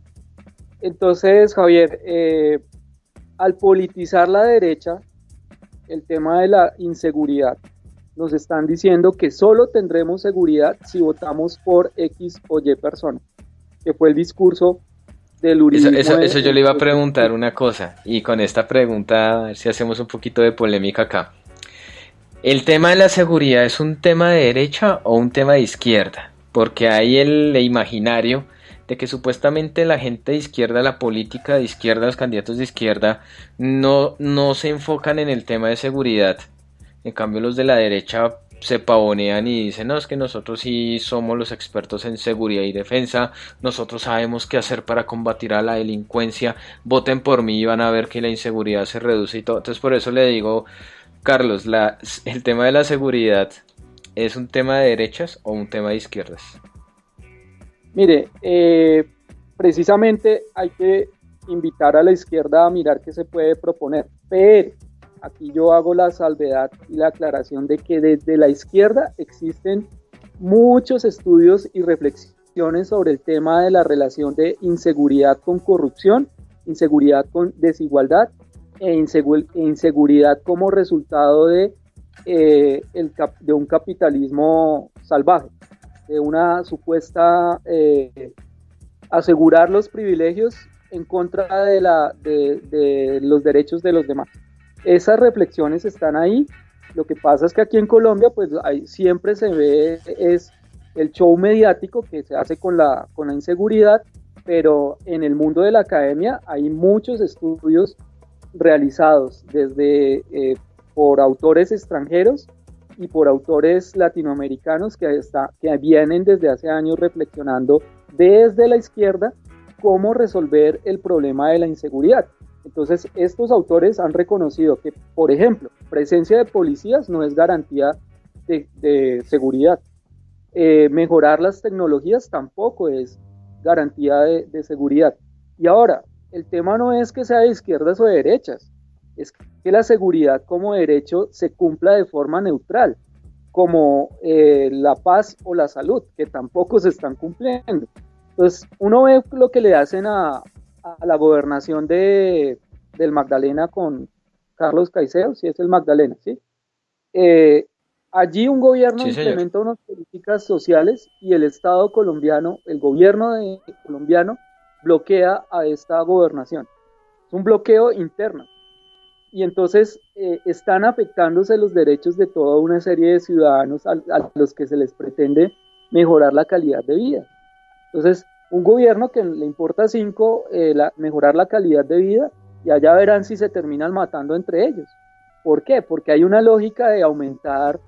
Entonces, Javier, al politizar la derecha, el tema de la inseguridad, nos están diciendo que solo tendremos seguridad si votamos por X o Y persona, que fue el discurso del uribismo. Eso yo le iba a preguntar una cosa, y con esta pregunta, a ver si hacemos un poquito de polémica acá. ¿El tema de la seguridad es un tema de derecha o un tema de izquierda? Porque hay el imaginario de que supuestamente la gente de izquierda, la política de izquierda, los candidatos de izquierda, no se enfocan en el tema de seguridad. En cambio los de la derecha se pavonean y dicen, no, es que nosotros sí somos los expertos en seguridad y defensa, nosotros sabemos qué hacer para combatir a la delincuencia, voten por mí y van a ver que la inseguridad se reduce y todo. Entonces por eso le digo, Carlos, el tema de la seguridad, ¿es un tema de derechas o un tema de izquierdas? Mire, precisamente hay que invitar a la izquierda a mirar qué se puede proponer, pero aquí yo hago la salvedad y la aclaración de que desde la izquierda existen muchos estudios y reflexiones sobre el tema de la relación de inseguridad con corrupción, inseguridad con desigualdad e inseguridad como resultado de un capitalismo salvaje, de una supuesta asegurar los privilegios en contra de los derechos de los demás. Esas reflexiones están ahí. Lo que pasa es que aquí en Colombia pues siempre se ve es el show mediático que se hace con la inseguridad, pero en el mundo de la academia hay muchos estudios realizados desde por autores extranjeros y por autores latinoamericanos que vienen desde hace años reflexionando desde la izquierda cómo resolver el problema de la inseguridad. Entonces, estos autores han reconocido que, por ejemplo, presencia de policías no es garantía de seguridad. Mejorar las tecnologías tampoco es garantía de seguridad. Y ahora, el tema no es que sea de izquierdas o de derechas, es que la seguridad como derecho se cumpla de forma neutral, como la paz o la salud, que tampoco se están cumpliendo. Entonces, uno ve lo que le hacen a la gobernación del Magdalena con Carlos Caicedo, si es el Magdalena, ¿sí? Allí un gobierno Sí, implementa unas políticas sociales y el Estado colombiano, el gobierno colombiano, bloquea a esta gobernación. Es un bloqueo interno. Y entonces están afectándose los derechos de toda una serie de ciudadanos a los que se les pretende mejorar la calidad de vida. Entonces, un gobierno que le importa mejorar la calidad de vida, y allá verán si se terminan matando entre ellos. ¿Por qué? Porque hay una lógica de aumentar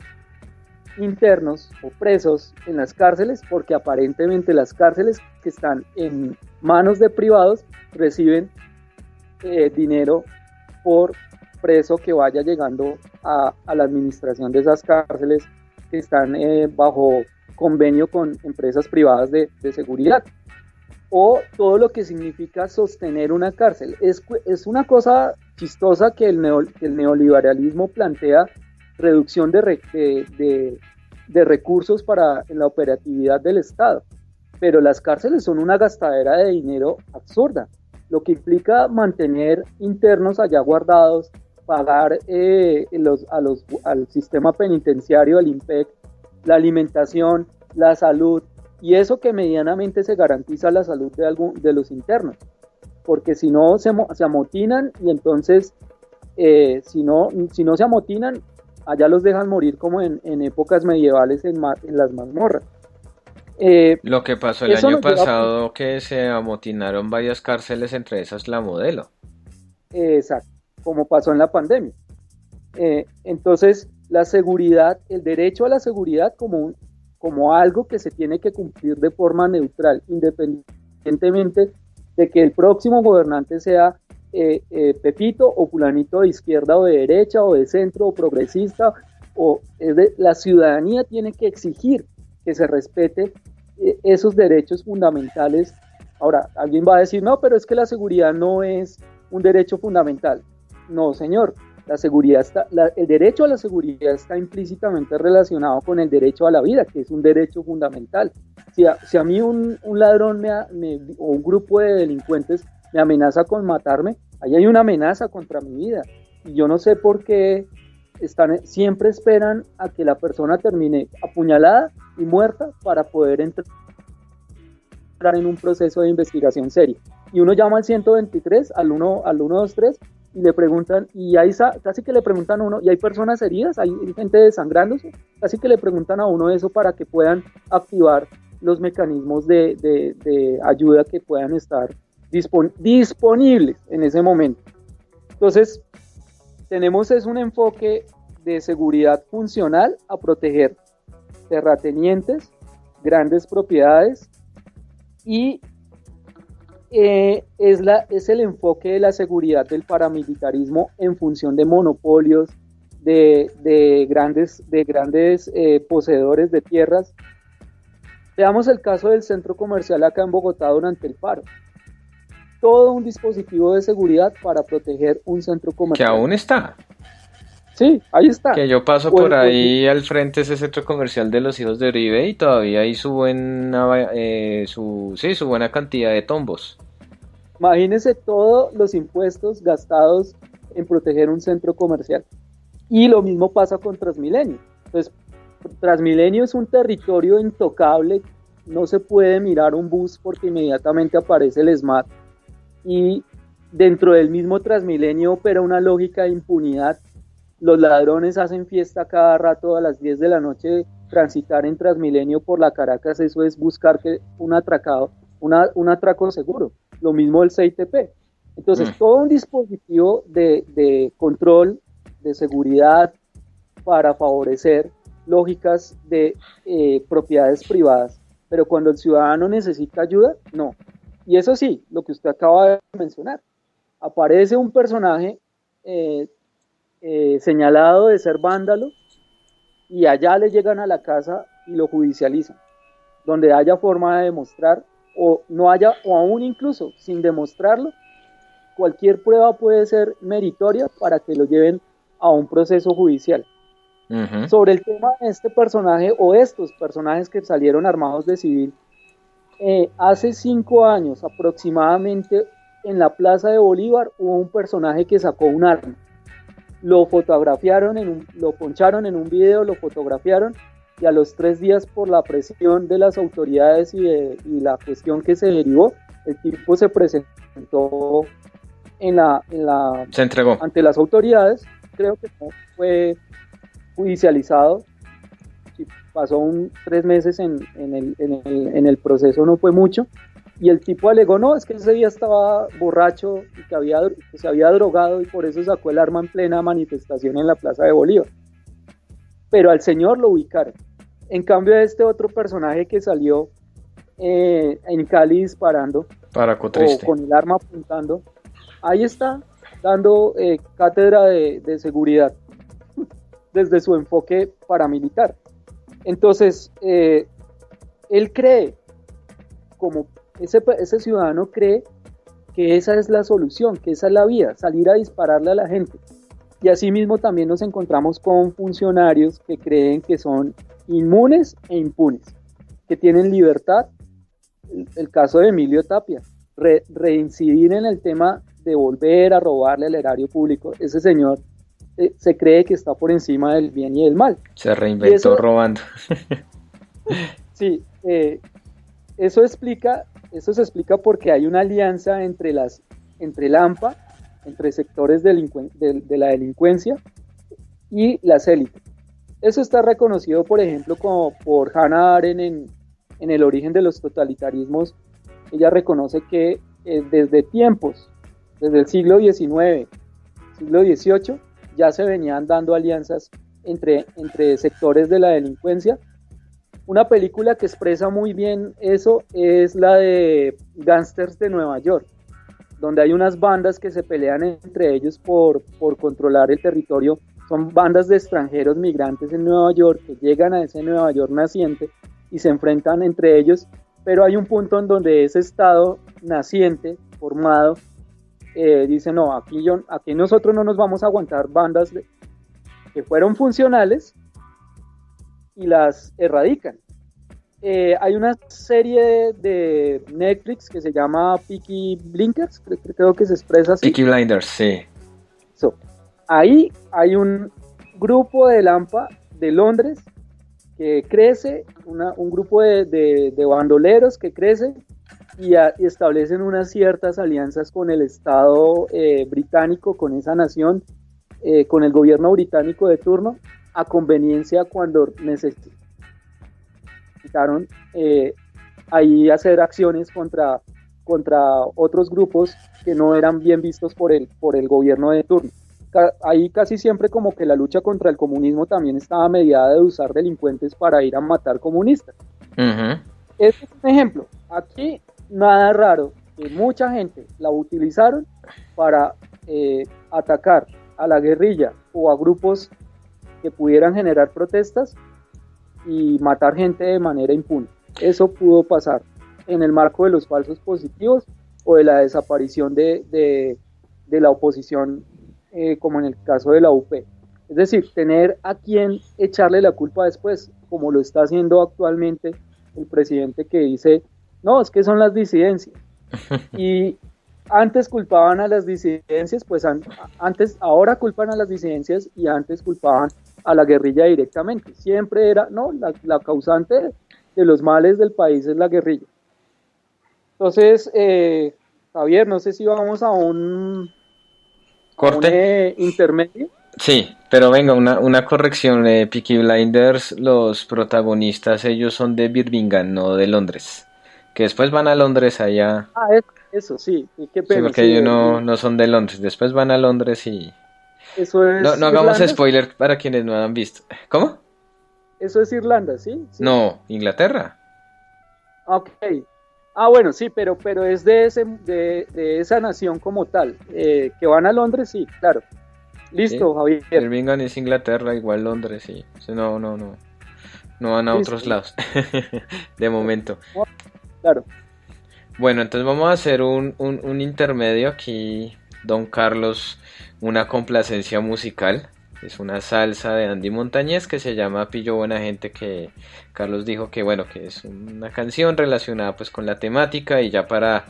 internos o presos en las cárceles, porque aparentemente las cárceles que están en manos de privados reciben dinero por preso que vaya llegando a la administración de esas cárceles que están bajo convenio con empresas privadas de seguridad, o todo lo que significa sostener una cárcel. Es una cosa chistosa que el neoliberalismo plantea reducción de recursos en la operatividad del Estado, pero las cárceles son una gastadera de dinero absurda, lo que implica mantener internos allá guardados, pagar al sistema penitenciario, al IMPEC, la alimentación, la salud, y eso que medianamente se garantiza la salud de los internos, porque si no se amotinan, y entonces si no se amotinan, allá los dejan morir como en épocas medievales en las mazmorras. Lo que pasó el año pasado, que se amotinaron varias cárceles, entre esas la Modelo. Exacto, como pasó en la pandemia. Entonces, la seguridad, el derecho a la seguridad como algo que se tiene que cumplir de forma neutral, independientemente de que el próximo gobernante sea Pepito o fulanito de izquierda o de derecha o de centro o progresista, la ciudadanía tiene que exigir que se respete esos derechos fundamentales. Ahora, alguien va a decir, no, pero es que la seguridad no es un derecho fundamental. No, señor, el derecho a la seguridad está implícitamente relacionado con el derecho a la vida, que es un derecho fundamental. Si a mí un ladrón o un grupo de delincuentes me amenaza con matarme, ahí hay una amenaza contra mi vida. Y yo no sé por qué siempre esperan a que la persona termine apuñalada y muerta para poder entrar en un proceso de investigación seria. Y uno llama al 123, al 123, y le preguntan, y ahí casi que le preguntan a uno, y hay personas heridas, hay gente desangrándose, casi que le preguntan a uno eso para que puedan activar los mecanismos de ayuda que puedan estar disponibles en ese momento. Entonces, tenemos un enfoque de seguridad funcional a proteger terratenientes, grandes propiedades, y es el enfoque de la seguridad del paramilitarismo en función de monopolios, de grandes poseedores de tierras. Veamos el caso del centro comercial acá en Bogotá durante el paro. Todo un dispositivo de seguridad para proteger un centro comercial. Que aún está. Sí, ahí está. Que yo paso por ahí al frente, ese centro comercial de los hijos de Uribe, y todavía hay su buena cantidad de tombos. Imagínense todos los impuestos gastados en proteger un centro comercial. Y lo mismo pasa con Transmilenio. Entonces, Transmilenio es un territorio intocable, no se puede mirar un bus porque inmediatamente aparece el SMAT. Y dentro del mismo Transmilenio opera una lógica de impunidad. Los ladrones hacen fiesta cada rato a las 10 de la noche. Transitar en Transmilenio por la Caracas, eso es buscar un atraco seguro. Lo mismo el CITP. Entonces, todo un dispositivo de control, de seguridad, para favorecer lógicas de propiedades privadas, pero cuando el ciudadano necesita ayuda, no. Y eso sí, lo que usted acaba de mencionar, aparece un personaje señalado de ser vándalo y allá le llegan a la casa y lo judicializan, donde haya forma de demostrar o no haya, o aún incluso sin demostrarlo, cualquier prueba puede ser meritoria para que lo lleven a un proceso judicial. Uh-huh. Sobre el tema de este personaje o estos personajes que salieron armados de civil, hace 5 años aproximadamente en la Plaza de Bolívar hubo un personaje que sacó un arma. Lo fotografiaron, lo poncharon en un video, lo fotografiaron y a los 3 días por la presión de las autoridades y la cuestión que se derivó, el tipo se presentó se entregó ante las autoridades, creo que no fue judicializado, sí, pasó 3 meses en el proceso, no fue mucho, y el tipo alegó, no, es que ese día estaba borracho y que se había drogado y por eso sacó el arma en plena manifestación en la Plaza de Bolívar. Pero al señor lo ubicaron. En cambio, este otro personaje que salió en Cali disparando, Paraco triste, o con el arma apuntando, ahí está, dando cátedra de seguridad desde su enfoque paramilitar. Entonces, él cree, como ese ciudadano cree que esa es la solución, que esa es la vía, salir a dispararle a la gente. Y asimismo también nos encontramos con funcionarios que creen que son inmunes e impunes, que tienen libertad. El caso de Emilio Tapia, reincidir en el tema de volver a robarle al erario público. Ese señor se cree que está por encima del bien y del mal. Se reinventó robando. Sí, eso se explica porque hay una alianza entre el AMPA, entre sectores de la delincuencia y las élites. Eso está reconocido, por ejemplo, como por Hannah Arendt en El origen de los totalitarismos. Ella reconoce que desde el siglo XIX, siglo XVIII, ya se venían dando alianzas entre sectores de la delincuencia. Una película que expresa muy bien eso es la de Gángsters de Nueva York, donde hay unas bandas que se pelean entre ellos por controlar el territorio. Son bandas de extranjeros migrantes en Nueva York que llegan a ese Nueva York naciente y se enfrentan entre ellos, pero hay un punto en donde ese estado naciente, formado, dice, no, aquí nosotros no nos vamos a aguantar bandas que fueron funcionales y las erradican. Hay una serie de Netflix que se llama Peaky Blinders, creo que se expresa así. Peaky Blinders, sí. Ahí hay un grupo de AMPA de Londres que crece, un grupo de bandoleros que crece y establecen unas ciertas alianzas con el Estado británico, con esa nación, con el gobierno británico de turno, a conveniencia cuando necesitaron ahí hacer acciones contra otros grupos que no eran bien vistos por el gobierno de turno. Ahí casi siempre como que la lucha contra el comunismo también estaba mediada de usar delincuentes para ir a matar comunistas. Uh-huh. Este es un ejemplo. Aquí nada raro, que mucha gente la utilizaron para atacar a la guerrilla o a grupos que pudieran generar protestas y matar gente de manera impune. Eso pudo pasar en el marco de los falsos positivos o de la desaparición de la oposición, como en el caso de la UP. Es decir, tener a quien echarle la culpa después, como lo está haciendo actualmente el presidente, que dice, no, es que son las disidencias. Y antes culpaban a las disidencias, pues ahora culpan a las disidencias y antes culpaban a la guerrilla directamente. Siempre era, no, la causante de los males del país es la guerrilla. Entonces, Javier, no sé si vamos a un corte intermedio. Sí, pero venga, una corrección, Peaky Blinders, los protagonistas, ellos son de Birmingham, no de Londres, que después van a Londres allá. Eso sí, qué pena. Sí, porque ellos no son de Londres, después van a Londres y... Eso es... No hagamos spoiler para quienes no han visto. ¿Cómo? Eso es Irlanda, ¿sí? ¿Sí? No, Inglaterra. Ok. Ah, bueno, sí, pero es de esa nación como tal. Que van a Londres, sí, claro. Listo, Sí. Javier. Birmingham es Inglaterra, igual Londres, sí. No, no, no. No van a Listo. otros lados. De momento. Claro. Bueno, entonces vamos a hacer un intermedio aquí, don Carlos, una complacencia musical. Es una salsa de Andy Montañez que se llama Pillo Buena Gente, que Carlos dijo que bueno, que es una canción relacionada pues con la temática, y ya para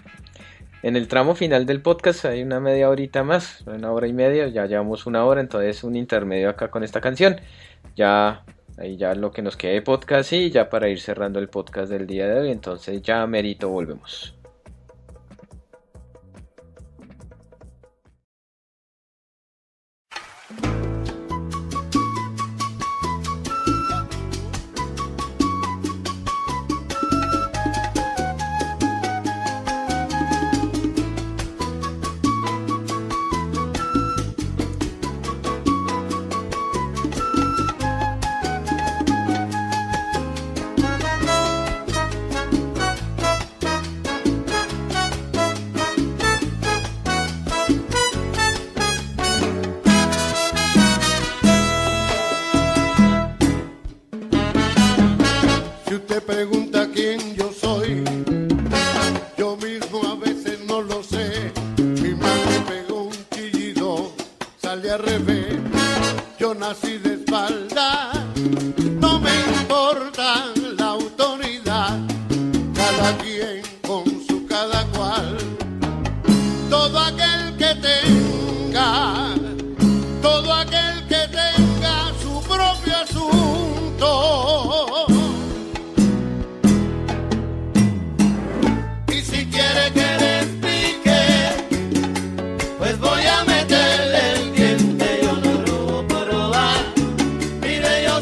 en el tramo final del podcast hay una media horita más, una hora y media, ya llevamos una hora, entonces un intermedio acá con esta canción. Ya ahí ya lo que nos quede de podcast, y ya para ir cerrando el podcast del día de hoy, entonces ya merito volvemos. Si usted pregunta quién yo soy, yo mismo a veces no lo sé. Mi madre pegó un chillido, salí al revés. Yo nací de espalda, no me importa la autoridad. Cada quien con su cada cual. Todo aquel que tenga su propio asunto. Y si quiere que le explique, pues voy a meterle el diente. Yo no robo por robar. Mire, yo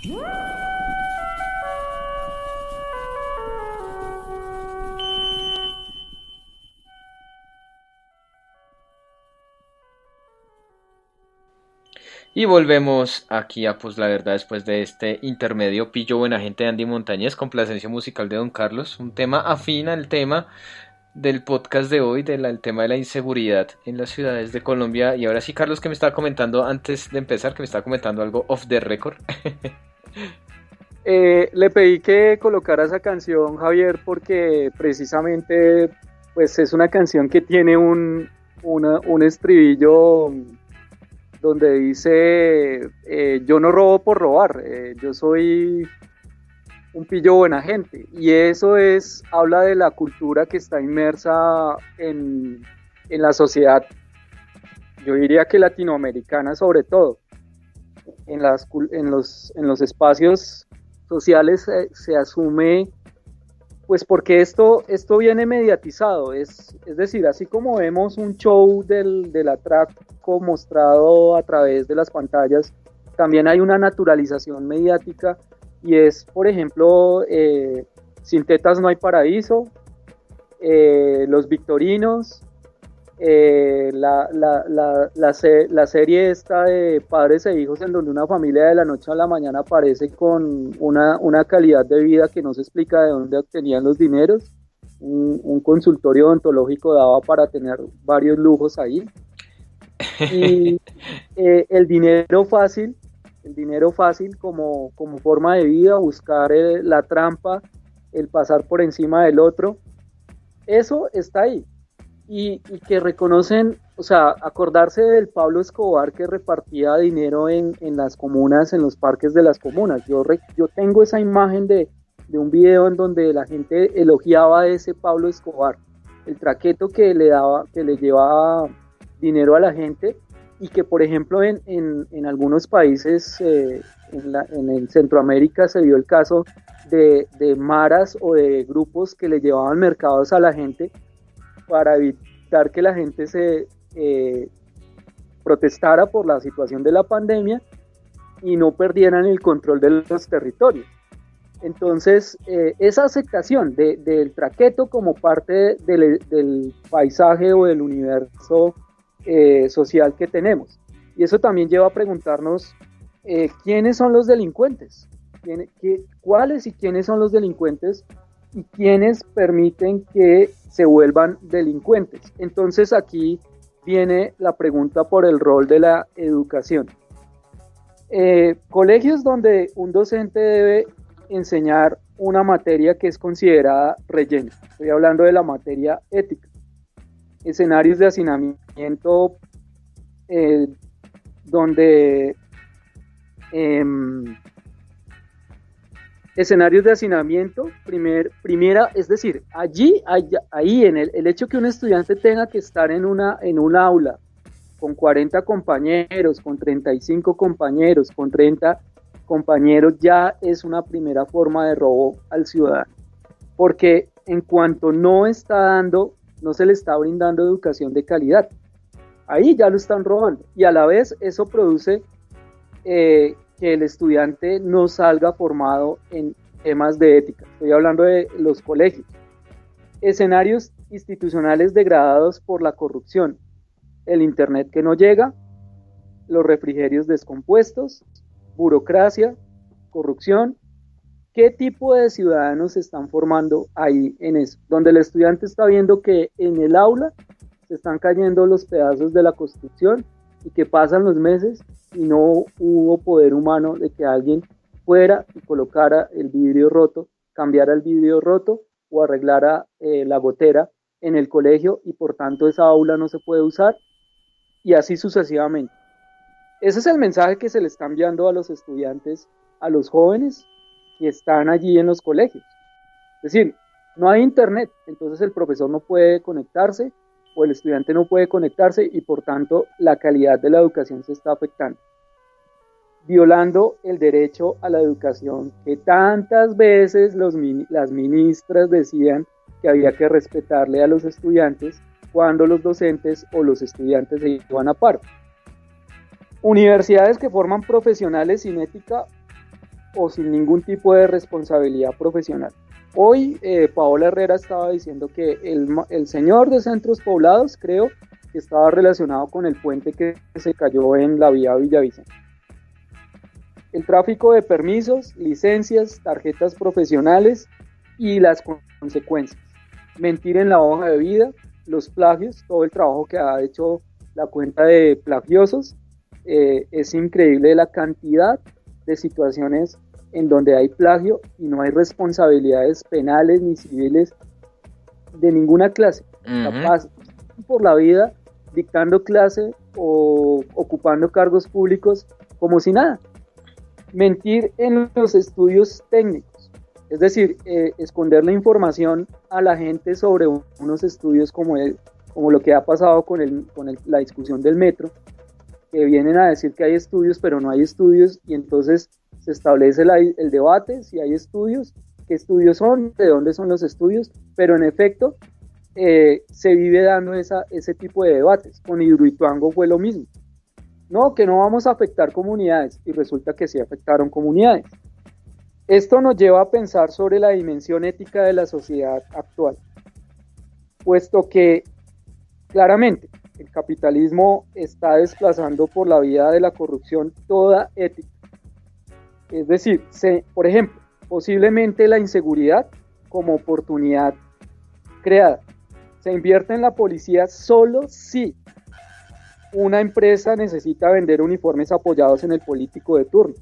Y volvemos aquí a Pues la Verdad después de este intermedio pillo buena gente de Andy Montañez, complacencia musical de Don Carlos, un tema afín al tema del podcast de hoy, el tema de la inseguridad en las ciudades de Colombia. Y ahora sí, Carlos, que me estaba comentando antes de empezar, que me estaba comentando algo off the record. Le pedí que colocara esa canción, Javier, porque precisamente pues es una canción que tiene un estribillo donde dice yo no robo por robar, yo soy un pillo buena gente, y eso habla de la cultura que está inmersa en la sociedad, yo diría que latinoamericana sobre todo, en los espacios sociales se asume, pues porque esto viene mediatizado, es decir, así como vemos un show del atraco mostrado a través de las pantallas, también hay una naturalización mediática, y es, por ejemplo, Sin tetas no hay paraíso, Los Victorinos, la serie esta de Padres e Hijos, en donde una familia de la noche a la mañana aparece con una calidad de vida que no se explica de dónde obtenían los dineros. Un consultorio odontológico daba para tener varios lujos ahí. Y el dinero fácil como forma de vida, buscar la trampa, el pasar por encima del otro, eso está ahí. Y que reconocen, o sea, acordarse del Pablo Escobar que repartía dinero en las comunas, en los parques de las comunas. Yo tengo esa imagen de un video en donde la gente elogiaba a ese Pablo Escobar, el traqueto que le llevaba dinero a la gente, y que, por ejemplo, en algunos países, en el Centroamérica se vio el caso de maras o de grupos que le llevaban mercados a la gente para evitar que la gente se protestara por la situación de la pandemia y no perdieran el control de los territorios. Entonces, esa aceptación del traqueto como parte del paisaje o del universo social que tenemos. Y eso también lleva a preguntarnos quiénes son los delincuentes, cuáles y quiénes son los delincuentes, y quiénes permiten que se vuelvan delincuentes. Entonces aquí viene la pregunta por el rol de la educación. Colegios donde un docente debe enseñar una materia que es considerada relleno. Estoy hablando de la materia ética. Escenarios de hacinamiento donde escenarios de hacinamiento, primera, es decir, ahí en el hecho que un estudiante tenga que estar en un aula con 40 compañeros, con 35 compañeros, con 30 compañeros, ya es una primera forma de robo al ciudadano, porque en cuanto no se le está brindando educación de calidad, ahí ya lo están robando, y a la vez eso produce que el estudiante no salga formado en temas de ética. Estoy hablando de los colegios. Escenarios institucionales degradados por la corrupción, el internet que no llega, los refrigerios descompuestos, burocracia, corrupción. ¿Qué tipo de ciudadanos se están formando ahí en eso? Donde el estudiante está viendo que en el aula se están cayendo los pedazos de la construcción, y que pasan los meses y no hubo poder humano de que alguien fuera y colocara el vidrio roto, cambiara el vidrio roto o arreglara la gotera en el colegio, y por tanto esa aula no se puede usar, y así sucesivamente. Ese es el mensaje que se le está enviando a los estudiantes, a los jóvenes que están allí en los colegios. Es decir, no hay internet, entonces el profesor no puede conectarse o el estudiante no puede conectarse, y por tanto la calidad de la educación se está afectando, violando el derecho a la educación que tantas veces las ministras decían que había que respetarle a los estudiantes cuando los docentes o los estudiantes se iban a paro. Universidades que forman profesionales sin ética o sin ningún tipo de responsabilidad profesional. Hoy Paola Herrera estaba diciendo que el señor de Centros Poblados, creo que estaba relacionado con el puente que se cayó en la vía Villavicencio. El tráfico de permisos, licencias, tarjetas profesionales y las consecuencias. Mentir en la hoja de vida, los plagios, todo el trabajo que ha hecho la cuenta de plagiosos. Es increíble la cantidad de situaciones en donde hay plagio y no hay responsabilidades penales ni civiles de ninguna clase. Capaz por la vida dictando clase o ocupando cargos públicos como si nada. Mentir en los estudios técnicos, es decir, esconder la información a la gente sobre unos estudios como lo que ha pasado con la discusión del metro, que vienen a decir que hay estudios, pero no hay estudios, y entonces se establece el debate, si hay estudios, qué estudios son, de dónde son los estudios, pero en efecto se vive dando ese tipo de debates. Con Hidroituango fue lo mismo. No, que no vamos a afectar comunidades, y resulta que sí afectaron comunidades. Esto nos lleva a pensar sobre la dimensión ética de la sociedad actual, puesto que claramente el capitalismo está desplazando por la vía de la corrupción toda ética. Es decir, por ejemplo, posiblemente la inseguridad como oportunidad creada. Se invierte en la policía solo si una empresa necesita vender uniformes apoyados en el político de turno.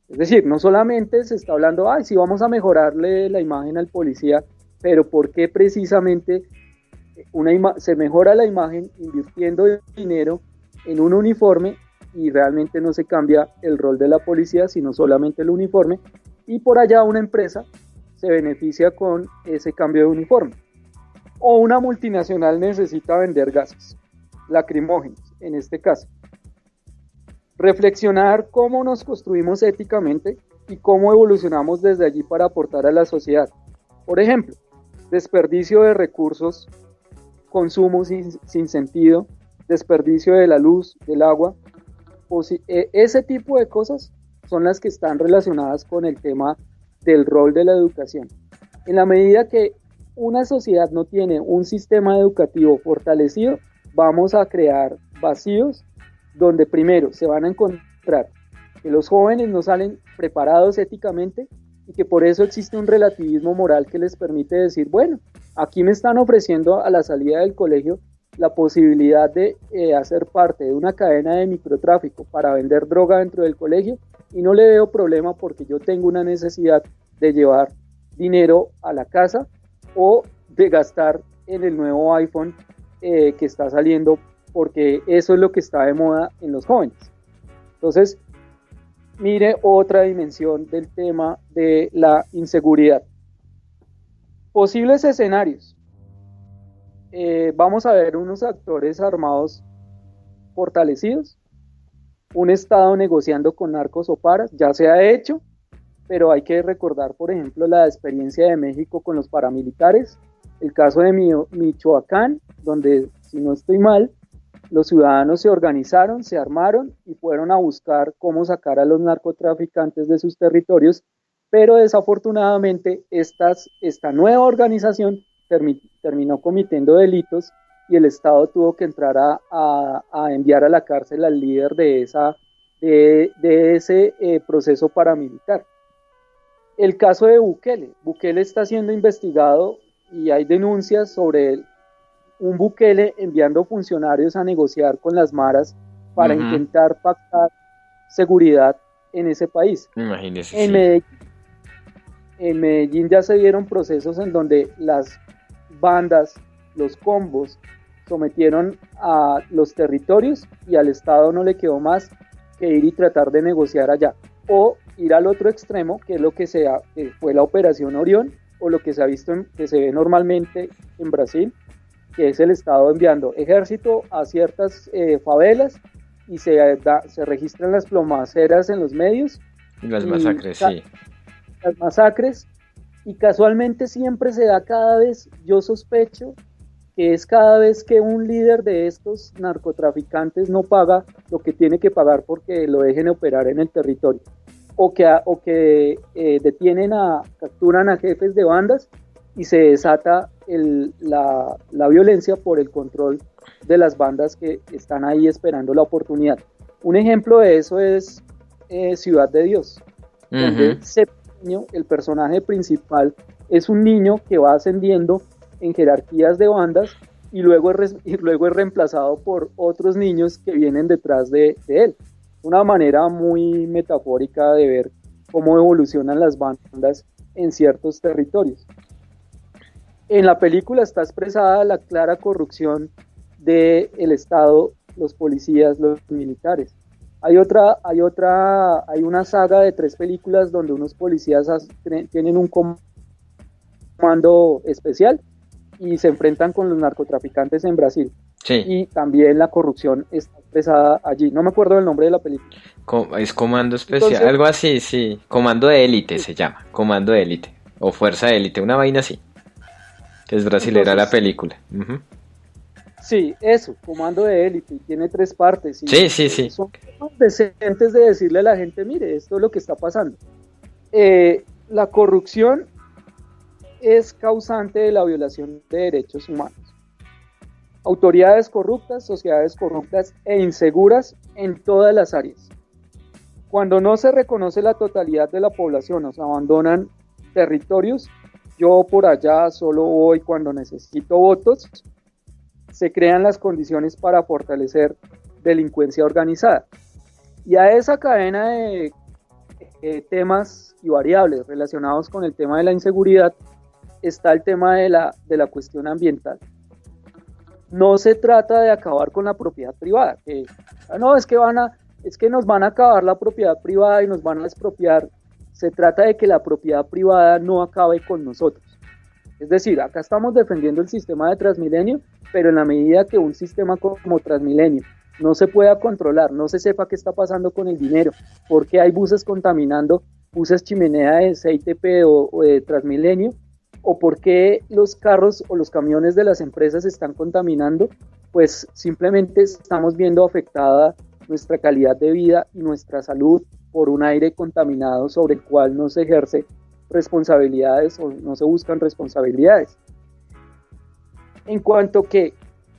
Es decir, no solamente se está hablando, si vamos a mejorarle la imagen al policía, pero ¿por qué precisamente se mejora la imagen invirtiendo dinero en un uniforme y realmente no se cambia el rol de la policía, sino solamente el uniforme, y por allá una empresa se beneficia con ese cambio de uniforme? O una multinacional necesita vender gases lacrimógenos, en este caso. Reflexionar cómo nos construimos éticamente y cómo evolucionamos desde allí para aportar a la sociedad. Por ejemplo, desperdicio de recursos, consumo sin sentido, desperdicio de la luz, del agua. Ese tipo de cosas son las que están relacionadas con el tema del rol de la educación. En la medida que una sociedad no tiene un sistema educativo fortalecido, vamos a crear vacíos donde primero se van a encontrar que los jóvenes no salen preparados éticamente y que por eso existe un relativismo moral que les permite decir, bueno, aquí me están ofreciendo a la salida del colegio la posibilidad de hacer parte de una cadena de microtráfico para vender droga dentro del colegio y no le veo problema porque yo tengo una necesidad de llevar dinero a la casa o de gastar en el nuevo iPhone que está saliendo, porque eso es lo que está de moda en los jóvenes. Entonces, mire otra dimensión del tema de la inseguridad. Posibles escenarios. Vamos a ver unos actores armados fortalecidos, un Estado negociando con narcos o paras, ya se ha hecho, pero hay que recordar, por ejemplo, la experiencia de México con los paramilitares, el caso de Michoacán, donde, si no estoy mal, los ciudadanos se organizaron, se armaron y fueron a buscar cómo sacar a los narcotraficantes de sus territorios, pero desafortunadamente esta nueva organización terminó cometiendo delitos y el Estado tuvo que entrar a enviar a la cárcel al líder de ese proceso paramilitar. El caso de Bukele está siendo investigado y hay denuncias sobre un Bukele enviando funcionarios a negociar con las maras para intentar pactar seguridad en ese país. Imagínese. En Medellín ya se dieron procesos en donde las bandas, los combos, sometieron a los territorios y al Estado no le quedó más que ir y tratar de negociar allá. O ir al otro extremo, que es lo que fue la Operación Orión, o lo que se ha visto, que se ve normalmente en Brasil, que es el Estado enviando ejército a ciertas favelas y se registran las plomaceras en los medios. Y las masacres, sí. Las masacres, y casualmente siempre se da cada vez, yo sospecho, que es cada vez que un líder de estos narcotraficantes no paga lo que tiene que pagar porque lo dejen operar en el territorio. capturan a jefes de bandas y se desata la violencia por el control de las bandas que están ahí esperando la oportunidad. Un ejemplo de eso es Ciudad de Dios, donde Septimio, el personaje principal, es un niño que va ascendiendo en jerarquías de bandas y luego es reemplazado por otros niños que vienen detrás de él. Una manera muy metafórica de ver cómo evolucionan las bandas en ciertos territorios. En la película está expresada la clara corrupción del Estado, los policías, los militares. Hay una saga de 3 películas donde unos policías tienen un comando especial y se enfrentan con los narcotraficantes en Brasil. Sí. Y también la corrupción está expresada allí. No me acuerdo del nombre de la película. Es Comando Especial, entonces, algo así, sí. Comando de Élite se llama, Comando de Élite. O Fuerza de Élite, una vaina así. Que es brasilera la película. Sí, eso, Comando de Élite, tiene 3 partes. Y sí. Son decentes de decirle a la gente, mire, esto es lo que está pasando. La corrupción es causante de la violación de derechos humanos. Autoridades corruptas, sociedades corruptas e inseguras en todas las áreas. Cuando no se reconoce la totalidad de la población o se abandonan territorios, yo por allá solo voy cuando necesito votos, se crean las condiciones para fortalecer delincuencia organizada. Y a esa cadena de temas y variables relacionados con el tema de la inseguridad está el tema de la cuestión ambiental. No se trata de acabar con la propiedad privada, es que nos van a acabar la propiedad privada y nos van a expropiar. Se trata de que la propiedad privada no acabe con nosotros. Es decir, acá estamos defendiendo el sistema de Transmilenio, pero en la medida que un sistema como Transmilenio no se pueda controlar, no se sepa qué está pasando con el dinero, por qué hay buses contaminando, buses chimenea de CITP o de Transmilenio, o por qué los carros o los camiones de las empresas están contaminando, pues simplemente estamos viendo afectada nuestra calidad de vida y nuestra salud por un aire contaminado sobre el cual no se ejerce responsabilidades o no se buscan responsabilidades. En cuanto que,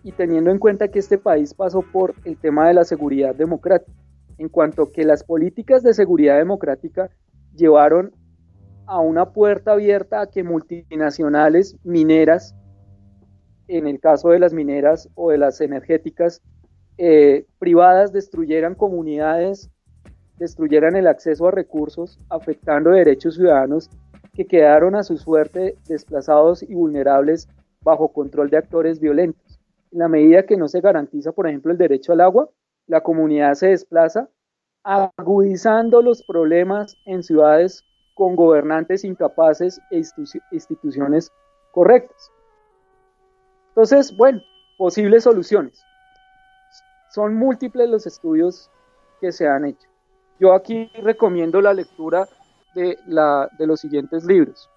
y teniendo en cuenta que este país pasó por el tema de la seguridad democrática, en cuanto que las políticas de seguridad democrática llevaron a una puerta abierta a que multinacionales mineras, en el caso de las mineras o de las energéticas privadas, destruyeran comunidades, destruyeran el acceso a recursos, afectando derechos ciudadanos que quedaron a su suerte desplazados y vulnerables bajo control de actores violentos. En la medida que no se garantiza, por ejemplo, el derecho al agua, la comunidad se desplaza, agudizando los problemas en ciudades con gobernantes incapaces e instituciones correctas. Entonces, bueno, posibles soluciones. Son múltiples los estudios que se han hecho. Yo aquí recomiendo la lectura de los siguientes libros.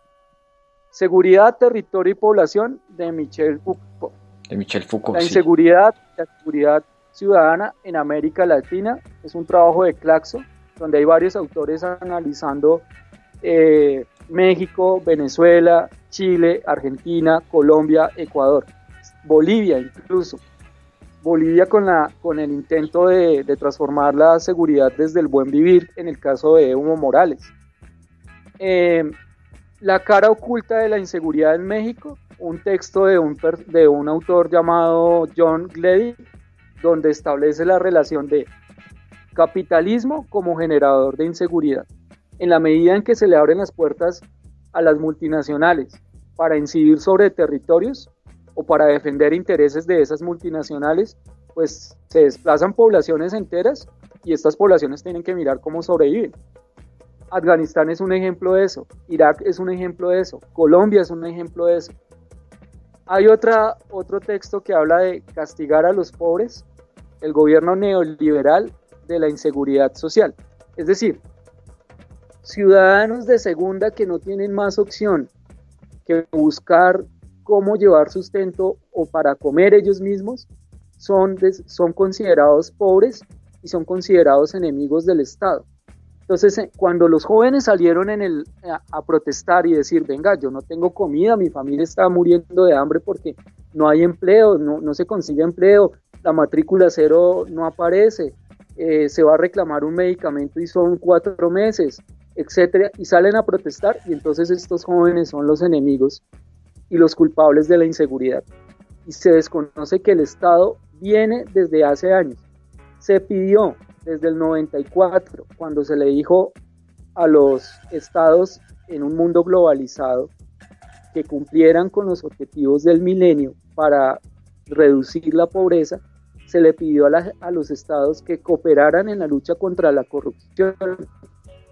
Seguridad, Territorio y Población, de Michel Foucault. La inseguridad, la seguridad ciudadana en América Latina, es un trabajo de Claxo, donde hay varios autores analizando México, Venezuela, Chile, Argentina, Colombia, Ecuador, Bolivia incluso. Bolivia con el intento de transformar la seguridad desde el buen vivir, en el caso de Evo Morales. La cara oculta de la inseguridad en México, un texto de un autor llamado John Gledhick, donde establece la relación de capitalismo como generador de inseguridad. En la medida en que se le abren las puertas a las multinacionales para incidir sobre territorios o para defender intereses de esas multinacionales, pues se desplazan poblaciones enteras y estas poblaciones tienen que mirar cómo sobreviven. Afganistán es un ejemplo de eso, Irak es un ejemplo de eso, Colombia es un ejemplo de eso. Hay otro texto que habla de castigar a los pobres, el gobierno neoliberal de la inseguridad social. Es decir, ciudadanos de segunda que no tienen más opción que buscar cómo llevar sustento o para comer ellos mismos, son considerados pobres y son considerados enemigos del Estado. Entonces, cuando los jóvenes salieron a protestar y decir, venga, yo no tengo comida, mi familia está muriendo de hambre porque no hay empleo, no se consigue empleo, la matrícula cero no aparece, se va a reclamar un medicamento y son 4 meses, etcétera, y salen a protestar, y entonces estos jóvenes son los enemigos y los culpables de la inseguridad. Y se desconoce que el Estado viene desde hace años. Se pidió desde el 94, cuando se le dijo a los estados en un mundo globalizado que cumplieran con los objetivos del milenio para reducir la pobreza, se le pidió a los estados que cooperaran en la lucha contra la corrupción.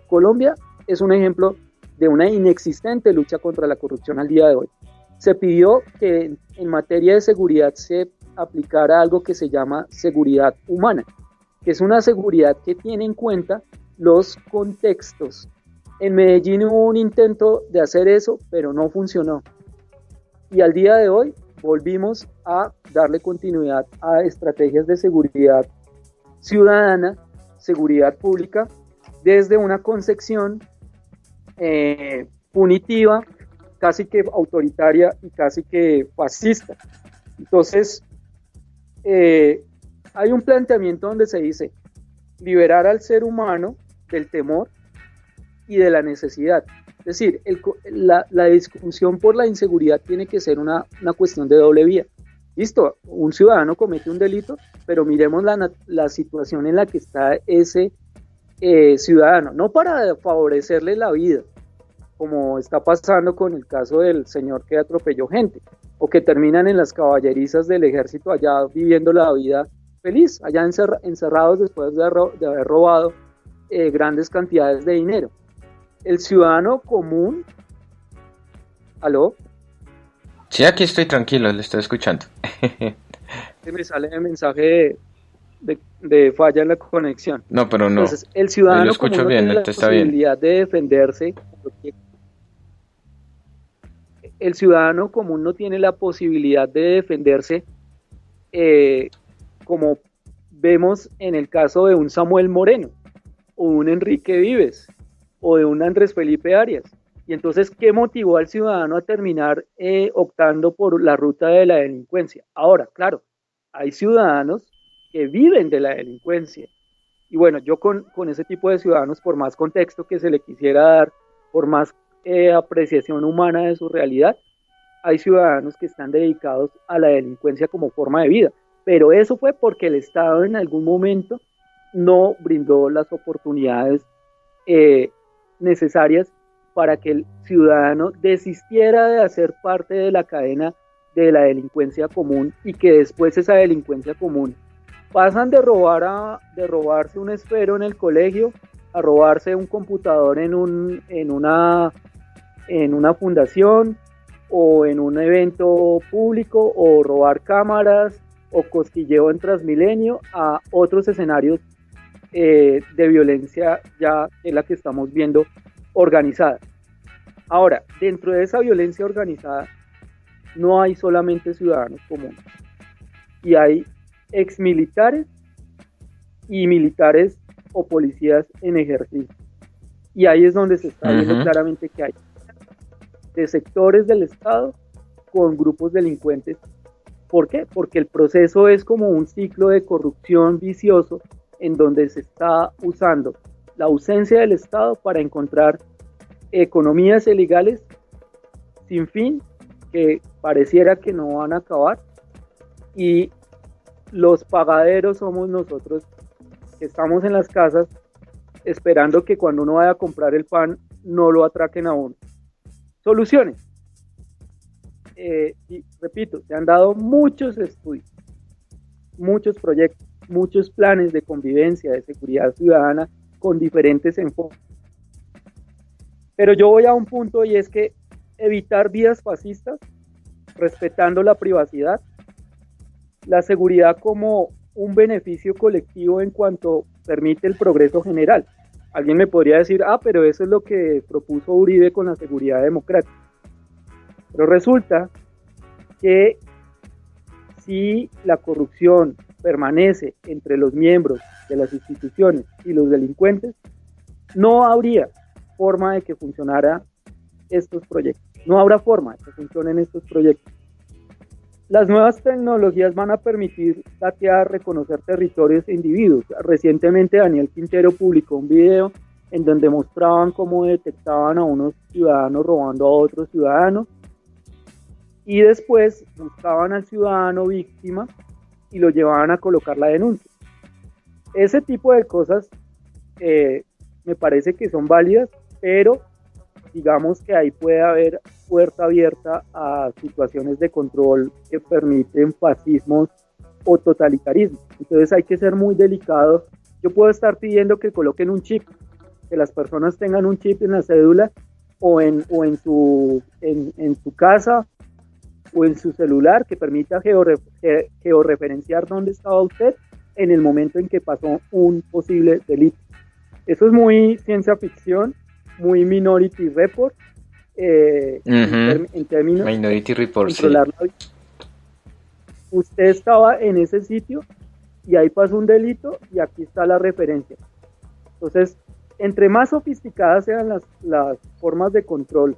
Colombia es un ejemplo de una inexistente lucha contra la corrupción al día de hoy. Se pidió que en materia de seguridad se aplicara algo que se llama seguridad humana, que es una seguridad que tiene en cuenta los contextos. En Medellín hubo un intento de hacer eso, pero no funcionó. Y al día de hoy volvimos a darle continuidad a estrategias de seguridad ciudadana, seguridad pública, desde una concepción punitiva, casi que autoritaria y casi que fascista. Entonces, hay un planteamiento donde se dice liberar al ser humano del temor y de la necesidad. Es decir, la discusión por la inseguridad tiene que ser una cuestión de doble vía. Listo, un ciudadano comete un delito, pero miremos la situación en la que está ese ciudadano, no para favorecerle la vida, como está pasando con el caso del señor que atropelló gente, o que terminan en las caballerizas del ejército allá viviendo la vida feliz, allá encerrados después de haber robado grandes cantidades de dinero. El ciudadano común... ¿Aló? Sí, aquí estoy tranquilo, le estoy escuchando. Me sale el mensaje de falla en la conexión. No, pero no. Entonces, el ciudadano común no bien, tiene la posibilidad de defenderse. El ciudadano común no tiene la posibilidad de defenderse como vemos en el caso de un Samuel Moreno, o un Enrique Vives, o de un Andrés Felipe Arias. Y entonces, ¿qué motivó al ciudadano a terminar optando por la ruta de la delincuencia? Ahora, claro, hay ciudadanos que viven de la delincuencia. Y bueno, yo con ese tipo de ciudadanos, por más contexto que se le quisiera dar, por más apreciación humana de su realidad, hay ciudadanos que están dedicados a la delincuencia como forma de vida. Pero eso fue porque el Estado en algún momento no brindó las oportunidades necesarias para que el ciudadano desistiera de hacer parte de la cadena de la delincuencia común, y que después esa delincuencia común pasan de robarse un esfero en el colegio a robarse un computador en una fundación o en un evento público, o robar cámaras o cosquilleo en Transmilenio, a otros escenarios de violencia ya en la que estamos viendo organizada. Ahora, dentro de esa violencia organizada no hay solamente ciudadanos comunes, y hay exmilitares y militares o policías en ejercicio, y ahí es donde se está viendo claramente que hay de sectores del Estado con grupos delincuentes. ¿Por qué? Porque el proceso es como un ciclo de corrupción vicioso en donde se está usando la ausencia del Estado para encontrar economías ilegales sin fin, que pareciera que no van a acabar, y los pagaderos somos nosotros, que estamos en las casas esperando que cuando uno vaya a comprar el pan no lo atraquen a uno. Soluciones. Y repito, se han dado muchos estudios, muchos proyectos, muchos planes de convivencia, de seguridad ciudadana con diferentes enfoques. Pero yo voy a un punto, y es que evitar vías fascistas, respetando la privacidad, la seguridad como un beneficio colectivo en cuanto permite el progreso general. Alguien me podría decir, pero eso es lo que propuso Uribe con la seguridad democrática. Pero resulta que si la corrupción permanece entre los miembros de las instituciones y los delincuentes, no habría forma de que funcionara estos proyectos. No habrá forma de que funcionen estos proyectos. Las nuevas tecnologías van a permitir datear, reconocer territorios e individuos. Recientemente Daniel Quintero publicó un video en donde mostraban cómo detectaban a unos ciudadanos robando a otros ciudadanos y después buscaban al ciudadano víctima y lo llevaban a colocar la denuncia. Ese tipo de cosas me parece que son válidas, pero digamos que ahí puede haber puerta abierta a situaciones de control que permiten fascismos o totalitarismo. Entonces hay que ser muy delicado. Yo puedo estar pidiendo que coloquen un chip, que las personas tengan un chip en la cédula o en su casa o en su celular que permita georreferenciar dónde estaba usted en el momento en que pasó un posible delito. Eso es muy ciencia ficción, muy Minority Report, en términos Minority Report, sí. Usted estaba en ese sitio y ahí pasó un delito y aquí está la referencia. Entonces, entre más sofisticadas sean las formas de control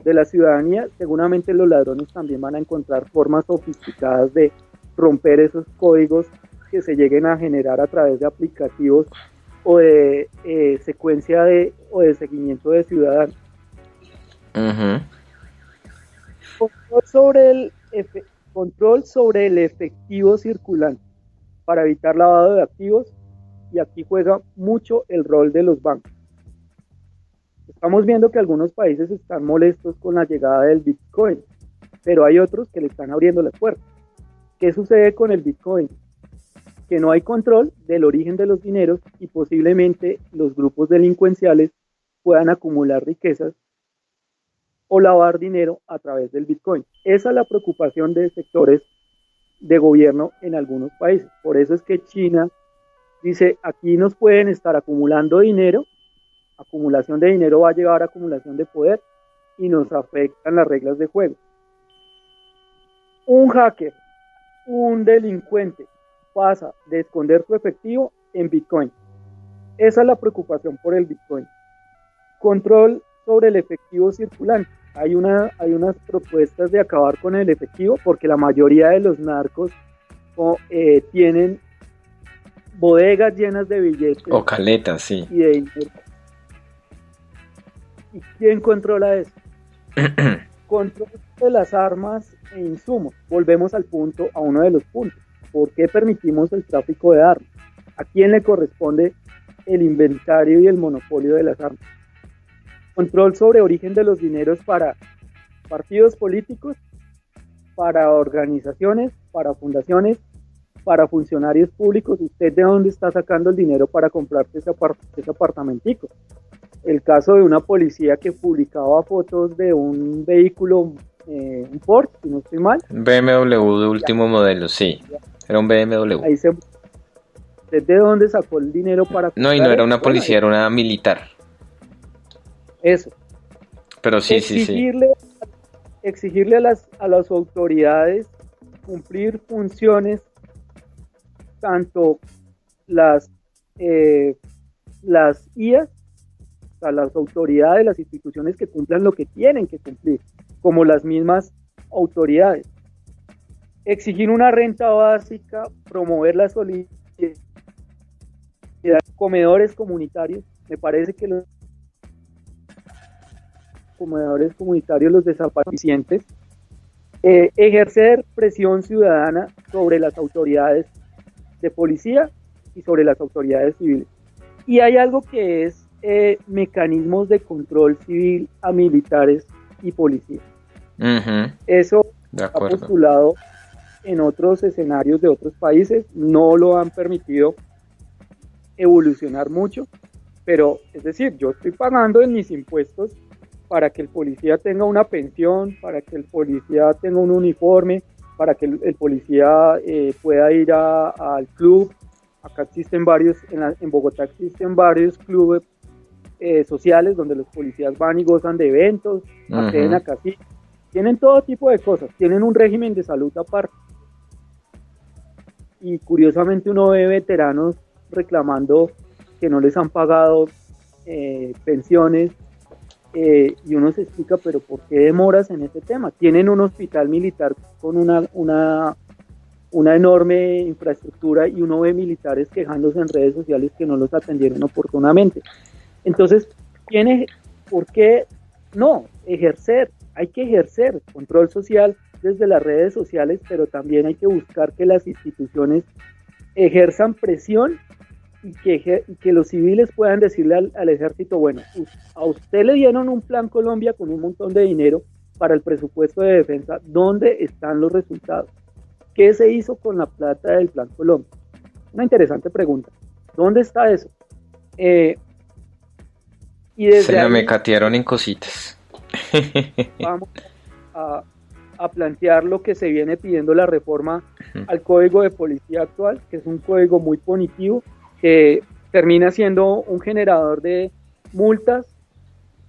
de la ciudadanía, seguramente los ladrones también van a encontrar formas sofisticadas de romper esos códigos que se lleguen a generar a través de aplicativos o de secuencia o de seguimiento de ciudadanos. Uh-huh. Control sobre el efectivo circulante para evitar lavado de activos, y aquí juega mucho el rol de los bancos. Estamos viendo que algunos países están molestos con la llegada del Bitcoin, pero hay otros que le están abriendo las puertas. ¿Qué sucede con el Bitcoin? Que no hay control del origen de los dineros y posiblemente los grupos delincuenciales puedan acumular riquezas o lavar dinero a través del Bitcoin. Esa es la preocupación de sectores de gobierno en algunos países. Por eso es que China dice, aquí nos pueden estar acumulando dinero, acumulación de dinero va a llevar a acumulación de poder y nos afectan las reglas de juego. Un hacker, un delincuente, pasa de esconder su efectivo en Bitcoin. Esa es la preocupación por el Bitcoin. Control sobre el efectivo circulante. Hay unas propuestas de acabar con el efectivo porque la mayoría de los narcos tienen bodegas llenas de billetes. O caletas, sí. Y de dinero. ¿Y quién controla eso? Control de las armas e insumos. Volvemos a uno de los puntos. ¿Por qué permitimos el tráfico de armas? ¿A quién le corresponde el inventario y el monopolio de las armas? Control sobre origen de los dineros para partidos políticos, para organizaciones, para fundaciones, para funcionarios públicos. ¿Usted de dónde está sacando el dinero para comprarse ese apartamentico? El caso de una policía que publicaba fotos de un vehículo, un Ford, si no estoy mal. BMW de último modelo, sí. Era un BMW. ¿Usted de dónde sacó el dinero para comprar? No, y no era una policía, era una militar. Eso. Pero sí. Exigirle a las autoridades cumplir funciones, tanto las IAS, o sea, las autoridades, las instituciones que cumplan lo que tienen que cumplir, como las mismas autoridades. Exigir una renta básica, promover la solidaridad, comedores comunitarios. Me parece que los comedores comunitarios los desaparecientes, ejercer presión ciudadana sobre las autoridades de policía y sobre las autoridades civiles. Y hay algo que es mecanismos de control civil a militares y policías. Uh-huh. Eso está postulado en otros escenarios de otros países, no lo han permitido evolucionar mucho, pero es decir, yo estoy pagando en mis impuestos para que el policía tenga una pensión, para que el policía tenga un uniforme, para que el policía pueda ir al club. Acá existen varios, en Bogotá existen varios clubes sociales donde los policías van y gozan de eventos, acceden a casinos, tienen todo tipo de cosas, tienen un régimen de salud aparte. Y curiosamente uno ve veteranos reclamando que no les han pagado pensiones, y uno se explica, pero ¿por qué demoras en ese tema? Tienen un hospital militar con una enorme infraestructura y uno ve militares quejándose en redes sociales que no los atendieron oportunamente. Entonces, ¿por qué no? Hay que ejercer control social desde las redes sociales, pero también hay que buscar que las instituciones ejerzan presión y que los civiles puedan decirle al ejército, bueno, a usted le dieron un plan Colombia con un montón de dinero para el presupuesto de defensa, ¿dónde están los resultados? ¿Qué se hizo con la plata del plan Colombia? Una interesante pregunta. ¿Dónde está eso? Y desde Se la ahí, mecatearon en cositas. vamos a plantear lo que se viene pidiendo la reforma al Código de Policía actual, que es un código muy punitivo, que termina siendo un generador de multas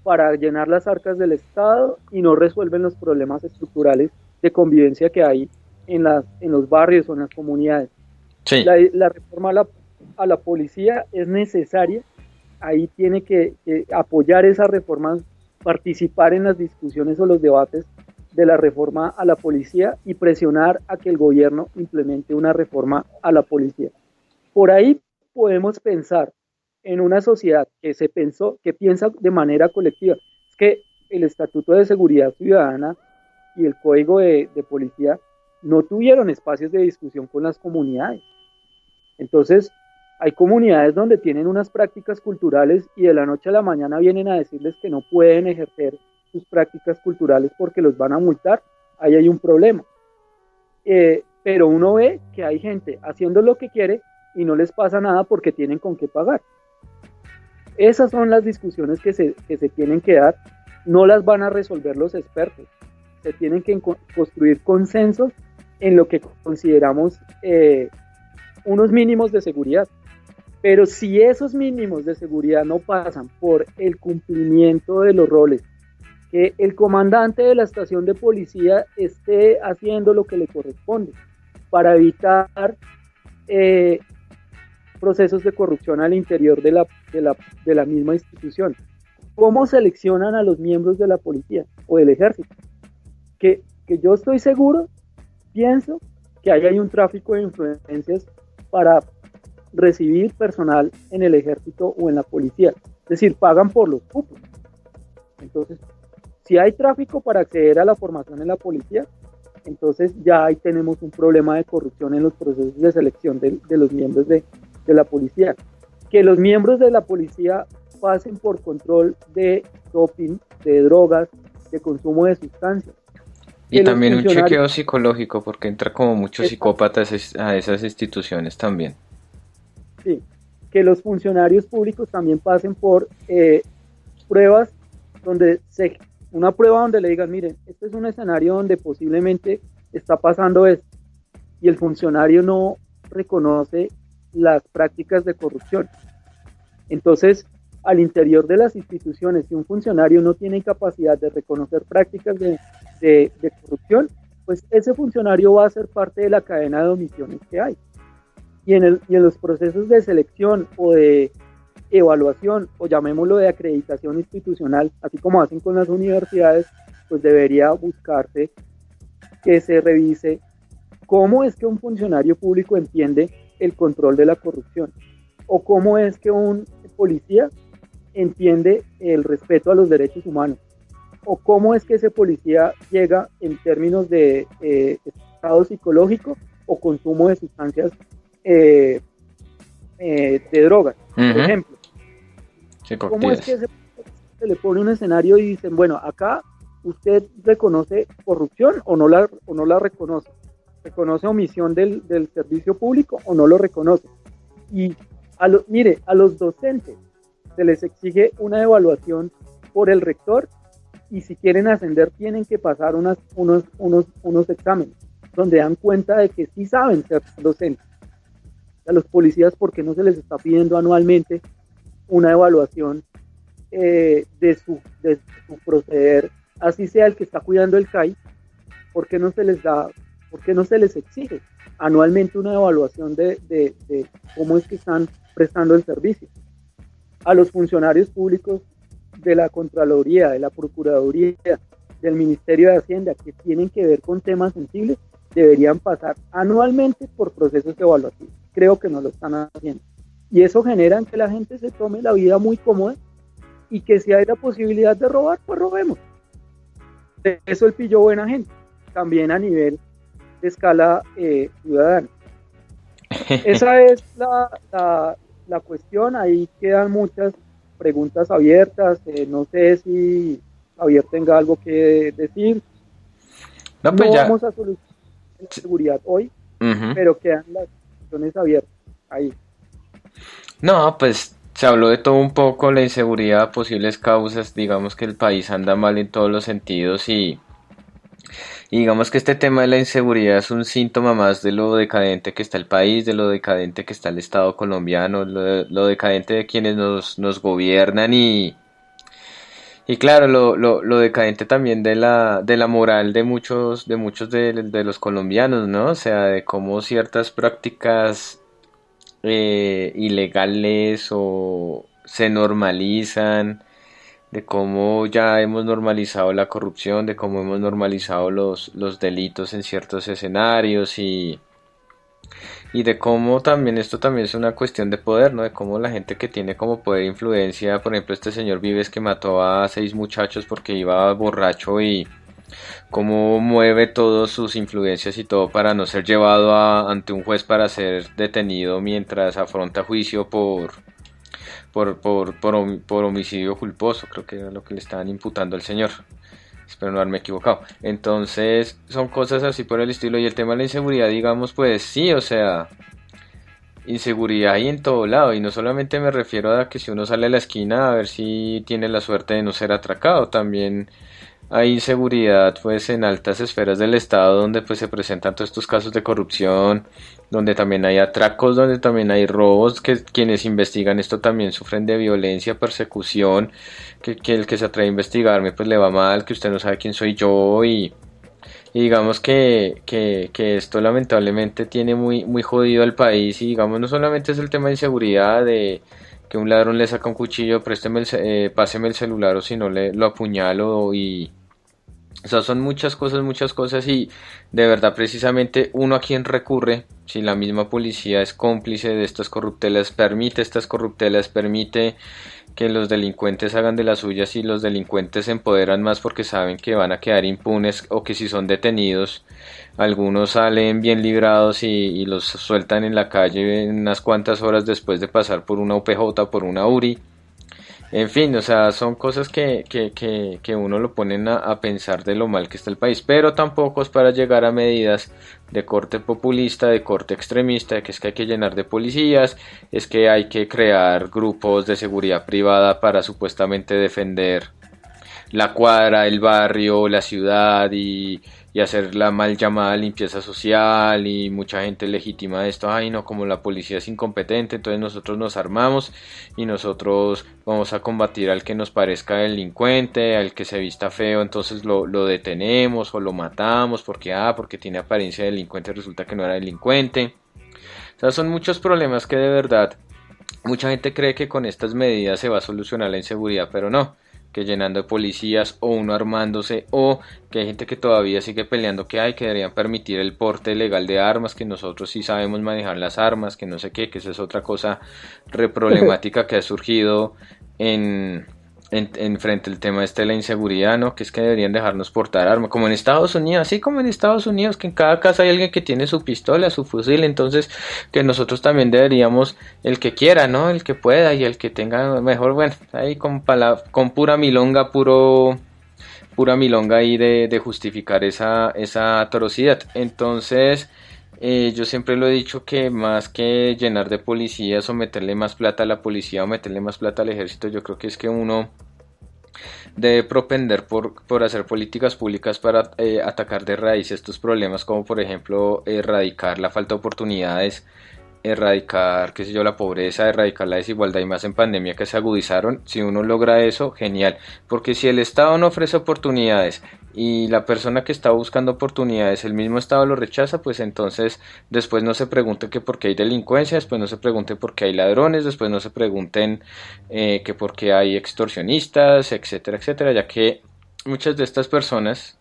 para llenar las arcas del Estado y no resuelven los problemas estructurales de convivencia que hay en los barrios o en las comunidades. Sí. La reforma a la policía es necesaria, ahí tiene que apoyar esa reforma, participar en las discusiones o los debates de la reforma a la policía y presionar a que el gobierno implemente una reforma a la policía. Por ahí podemos pensar en una sociedad que piensa de manera colectiva. Es que el Estatuto de Seguridad Ciudadana y el Código de Policía no tuvieron espacios de discusión con las comunidades. Entonces, hay comunidades donde tienen unas prácticas culturales y de la noche a la mañana vienen a decirles que no pueden ejercer sus prácticas culturales porque los van a multar. Ahí hay un problema. Pero uno ve que hay gente haciendo lo que quiere y no les pasa nada porque tienen con qué pagar. Esas son las discusiones que se tienen que dar, no las van a resolver los expertos, se tienen que construir consensos en lo que consideramos unos mínimos de seguridad. Pero si esos mínimos de seguridad no pasan por el cumplimiento de los roles, que el comandante de la estación de policía esté haciendo lo que le corresponde para evitar procesos de corrupción al interior de la misma institución. ¿Cómo seleccionan a los miembros de la policía o del ejército? Que yo estoy seguro, pienso que ahí hay un tráfico de influencias para recibir personal en el ejército o en la policía. Es decir, pagan por los cupos. Entonces, si hay tráfico para acceder a la formación en la policía, entonces ya ahí tenemos un problema de corrupción en los procesos de selección de los miembros de la policía. Que los miembros de la policía pasen por control de doping, de drogas, de consumo de sustancias. Y también un chequeo psicológico, porque entra como muchos psicópatas a esas instituciones también. Sí, que los funcionarios públicos también pasen por pruebas una prueba donde le digan, miren, este es un escenario donde posiblemente está pasando esto, y el funcionario no reconoce las prácticas de corrupción. Entonces, al interior de las instituciones, si un funcionario no tiene capacidad de reconocer prácticas de corrupción, pues ese funcionario va a ser parte de la cadena de omisiones que hay. Y en los procesos de selección o de evaluación, o llamémoslo de acreditación institucional, así como hacen con las universidades, pues debería buscarse que se revise cómo es que un funcionario público entiende el control de la corrupción, o cómo es que un policía entiende el respeto a los derechos humanos, o cómo es que ese policía llega en términos de estado psicológico o consumo de sustancias de drogas, por ejemplo. ¿Cómo es que se le pone un escenario y dicen, bueno, acá usted reconoce corrupción o no la reconoce? ¿Reconoce omisión del servicio público o no lo reconoce? Y a los docentes se les exige una evaluación por el rector, y si quieren ascender tienen que pasar unos exámenes donde dan cuenta de que sí saben ser docentes. A los policías, ¿por qué no se les está pidiendo anualmente una evaluación de su proceder, así sea el que está cuidando el CAI? ¿Por qué no se les exige anualmente una evaluación de cómo es que están prestando el servicio? a los funcionarios públicos de la Contraloría, de la Procuraduría, del Ministerio de Hacienda, que tienen que ver con temas sensibles, deberían pasar anualmente por procesos evaluativos. Creo que no lo están haciendo. Y eso genera que la gente se tome la vida muy cómoda y que si hay la posibilidad de robar, pues robemos. Eso el pilló buena gente, también a nivel de escala ciudadana. Esa es la cuestión. Ahí quedan muchas preguntas abiertas. No sé si Javier tenga algo que decir. No, pues ya vamos a solucionar la seguridad hoy, pero quedan las cuestiones abiertas ahí. No, pues se habló de todo un poco, la inseguridad, posibles causas, digamos que el país anda mal en todos los sentidos y digamos que este tema de la inseguridad es un síntoma más de lo decadente que está el país, de lo decadente que está el Estado colombiano, lo decadente de quienes nos gobiernan y claro, lo decadente también de la moral de muchos de los colombianos, ¿no? O sea, de cómo ciertas prácticas ilegales o se normalizan, de cómo ya hemos normalizado la corrupción, de cómo hemos normalizado los delitos en ciertos escenarios y de cómo también esto también es una cuestión de poder, ¿no? De cómo la gente que tiene como poder e influencia, por ejemplo este señor Vives que mató a 6 muchachos porque iba borracho y cómo mueve todas sus influencias y todo para no ser llevado ante un juez para ser detenido mientras afronta juicio por homicidio culposo, creo que era lo que le estaban imputando al señor. Espero no haberme equivocado. Entonces, son cosas así por el estilo. Y el tema de la inseguridad, digamos, pues sí, o sea, inseguridad hay en todo lado. Y no solamente me refiero a que si uno sale a la esquina a ver si tiene la suerte de no ser atracado, también hay inseguridad pues en altas esferas del Estado donde pues se presentan todos estos casos de corrupción, donde también hay atracos, donde también hay robos, que quienes investigan esto también sufren de violencia, persecución, que el que se atreve a investigarme pues le va mal, que usted no sabe quién soy yo y digamos que esto lamentablemente tiene muy jodido al país y digamos no solamente es el tema de inseguridad de que un ladrón le saca un cuchillo, páseme el celular o si no lo apuñalo y o sea, son muchas cosas y de verdad precisamente uno a quien recurre si la misma policía es cómplice de estas corruptelas, permite que los delincuentes hagan de las suyas y los delincuentes se empoderan más porque saben que van a quedar impunes o que si son detenidos algunos salen bien librados y los sueltan en la calle unas cuantas horas después de pasar por una UPJ o por una URI. En fin, o sea, son cosas que uno lo ponen a pensar de lo mal que está el país, pero tampoco es para llegar a medidas de corte populista, de corte extremista, de que es que hay que llenar de policías, es que hay que crear grupos de seguridad privada para supuestamente defender la cuadra, el barrio, la ciudad y hacer la mal llamada limpieza social y mucha gente legitima esto, ay no, como la policía es incompetente, entonces nosotros nos armamos y nosotros vamos a combatir al que nos parezca delincuente, al que se vista feo, entonces lo detenemos o lo matamos porque tiene apariencia de delincuente, resulta que no era delincuente. O sea, son muchos problemas que de verdad mucha gente cree que con estas medidas se va a solucionar la inseguridad, pero no, que llenando de policías o uno armándose o que hay gente que todavía sigue peleando que deberían permitir el porte legal de armas, que nosotros sí sabemos manejar las armas, que no sé qué, que esa es otra cosa problemática que ha surgido en frente al tema de la inseguridad, ¿no? Que es que deberían dejarnos portar armas, como en Estados Unidos, así como en Estados Unidos, que en cada casa hay alguien que tiene su pistola, su fusil, entonces que nosotros también deberíamos, el que quiera, ¿no? El que pueda y el que tenga mejor, bueno, ahí con pura milonga, pura milonga ahí de justificar esa atrocidad. Entonces yo siempre lo he dicho que más que llenar de policías o meterle más plata a la policía o meterle más plata al ejército, yo creo que es que uno debe propender por hacer políticas públicas para atacar de raíz estos problemas, como por ejemplo erradicar la falta de oportunidades erradicar, qué sé yo, la pobreza, erradicar la desigualdad y más en pandemia que se agudizaron. Si uno logra eso, genial, porque si el Estado no ofrece oportunidades y la persona que está buscando oportunidades, el mismo Estado lo rechaza, pues entonces después no se pregunte que por qué hay delincuencia, después no se pregunte por qué hay ladrones, después no se pregunten que por qué hay extorsionistas, etcétera, etcétera, ya que muchas de estas personas,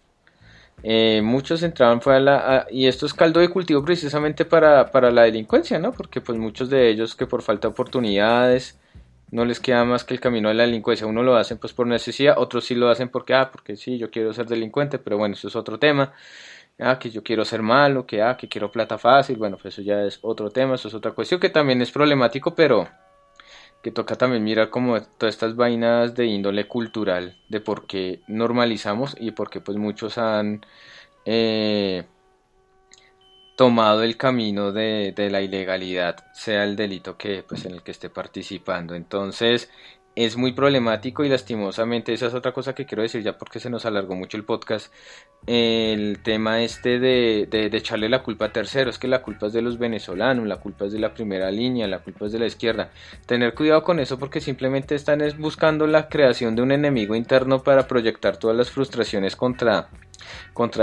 muchos entraban fue y esto es caldo de cultivo precisamente para la delincuencia, ¿no? Porque pues muchos de ellos que por falta de oportunidades no les queda más que el camino de la delincuencia. Uno lo hacen pues por necesidad, otros sí lo hacen porque sí, yo quiero ser delincuente, pero bueno, eso es otro tema. Que yo quiero ser malo, que quiero plata fácil, bueno, pues eso ya es otro tema, eso es otra cuestión que también es problemático, pero que toca también mirar como todas estas vainas de índole cultural, de por qué normalizamos y por qué pues muchos han eh, tomado el camino de la ilegalidad, sea el delito que pues en el que esté participando. Entonces es muy problemático y lastimosamente esa es otra cosa que quiero decir ya porque se nos alargó mucho el podcast, el tema este de echarle la culpa a terceros, que la culpa es de los venezolanos, la culpa es de la primera línea, la culpa es de la izquierda. Tener cuidado con eso porque simplemente están buscando la creación de un enemigo interno para proyectar todas las frustraciones contra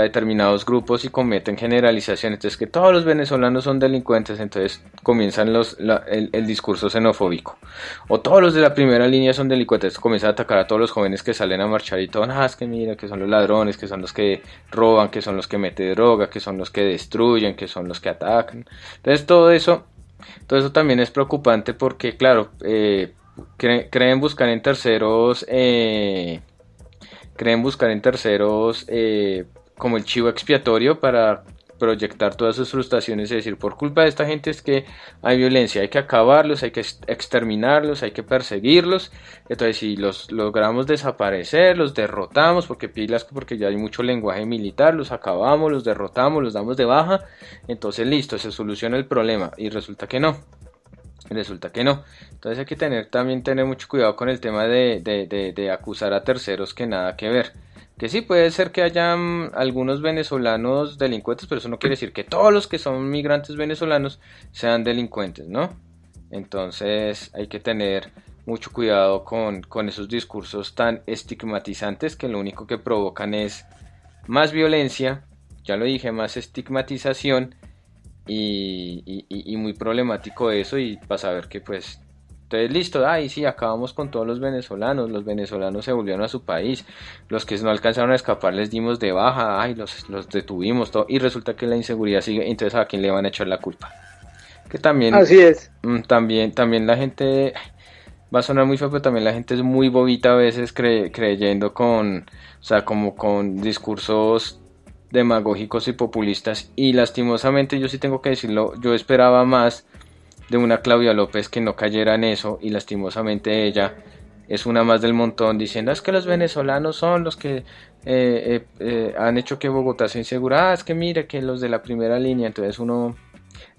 determinados grupos y cometen generalizaciones. Entonces que todos los venezolanos son delincuentes, entonces comienzan el discurso xenofóbico, o todos los de la primera línea son delincuentes, comienzan a atacar a todos los jóvenes que salen a marchar y todo, es que mira, que son los ladrones, que son los que roban, que son los que meten droga, que son los que destruyen, que son los que atacan. Entonces todo eso también es preocupante porque claro, creen buscar en terceros como el chivo expiatorio para proyectar todas sus frustraciones y decir, por culpa de esta gente es que hay violencia, hay que acabarlos, hay que exterminarlos, hay que perseguirlos. Entonces si los logramos desaparecer, los derrotamos, porque ya hay mucho lenguaje militar, los acabamos, los derrotamos, los damos de baja, entonces listo, se soluciona el problema. Y resulta que no. Entonces hay que tener mucho cuidado con el tema de acusar a terceros que nada que ver. Que sí, puede ser que hayan algunos venezolanos delincuentes, pero eso no quiere decir que todos los que son migrantes venezolanos sean delincuentes, ¿no? Entonces hay que tener mucho cuidado con esos discursos tan estigmatizantes que lo único que provocan es más violencia, ya lo dije, más estigmatización y muy problemático eso. Y para saber que pues entonces listo, sí, acabamos con todos los venezolanos se volvieron a su país, los que no alcanzaron a escapar les dimos de baja, los detuvimos, todo, y resulta que la inseguridad sigue. Entonces ¿a quién le van a echar la culpa? Que también, así es, también la gente, va a sonar muy feo, pero también la gente es muy bobita a veces creyendo como con discursos demagógicos y populistas, y lastimosamente yo sí tengo que decirlo, yo esperaba más de una Claudia López que no cayera en eso, y lastimosamente ella es una más del montón diciendo es que los venezolanos son los que han hecho que Bogotá sea insegura, es que mire que los de la primera línea. Entonces uno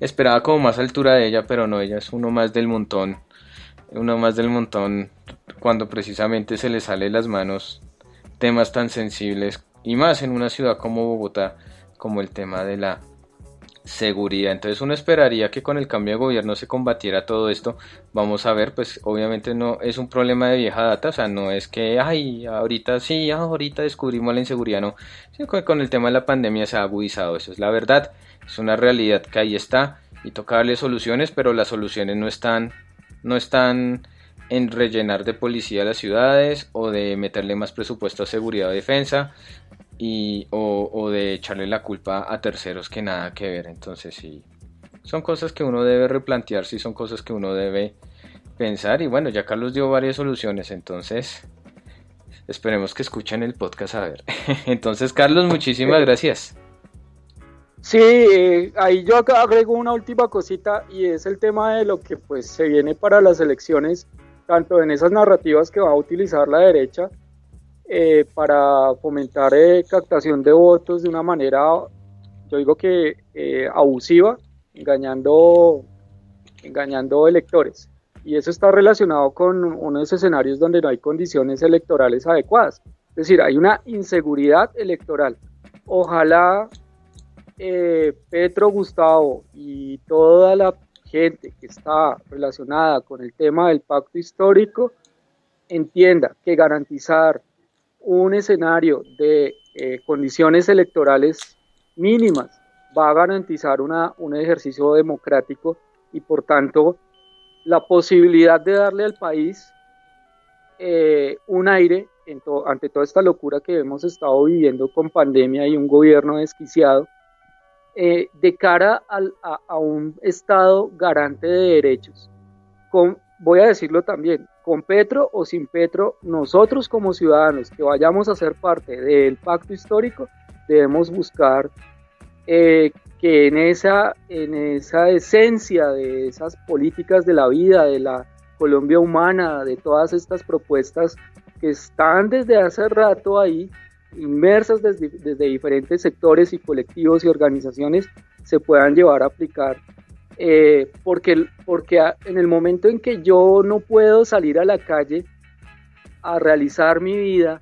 esperaba como más altura de ella, pero no, ella es uno más del montón cuando precisamente se le sale de las manos temas tan sensibles, y más en una ciudad como Bogotá, como el tema de la seguridad. Entonces uno esperaría que con el cambio de gobierno se combatiera todo esto. Vamos a ver, pues obviamente no es un problema de vieja data, o sea, no es que ahorita descubrimos la inseguridad, no, sino que con el tema de la pandemia se ha agudizado. Eso es la verdad, es una realidad que ahí está y toca darle soluciones, pero las soluciones no están en rellenar de policía las ciudades o de meterle más presupuesto a seguridad o defensa, o de echarle la culpa a terceros que nada que ver. Entonces sí, son cosas que uno debe replantear, sí, son cosas que uno debe pensar. Y bueno, ya Carlos dio varias soluciones, entonces esperemos que escuchen el podcast a ver. Entonces Carlos, muchísimas gracias. Sí, ahí yo agrego una última cosita, y es el tema de lo que pues se viene para las elecciones, tanto en esas narrativas que va a utilizar la derecha para fomentar captación de votos de una manera, yo digo que abusiva, engañando electores. Y eso está relacionado con unos escenarios donde no hay condiciones electorales adecuadas. Es decir, hay una inseguridad electoral. Ojalá Petro, Gustavo y toda la gente que está relacionada con el tema del pacto histórico entienda que garantizar un escenario de condiciones electorales mínimas va a garantizar un ejercicio democrático y por tanto la posibilidad de darle al país un aire ante toda esta locura que hemos estado viviendo con pandemia y un gobierno desquiciado, de cara a un Estado garante de derechos. Voy a decirlo también, con Petro o sin Petro, nosotros como ciudadanos que vayamos a ser parte del pacto histórico, debemos buscar que en esa esencia de esas políticas de la vida, de la Colombia humana, de todas estas propuestas que están desde hace rato ahí, inmersas desde diferentes sectores y colectivos y organizaciones, se puedan llevar a aplicar. Porque en el momento en que yo no puedo salir a la calle a realizar mi vida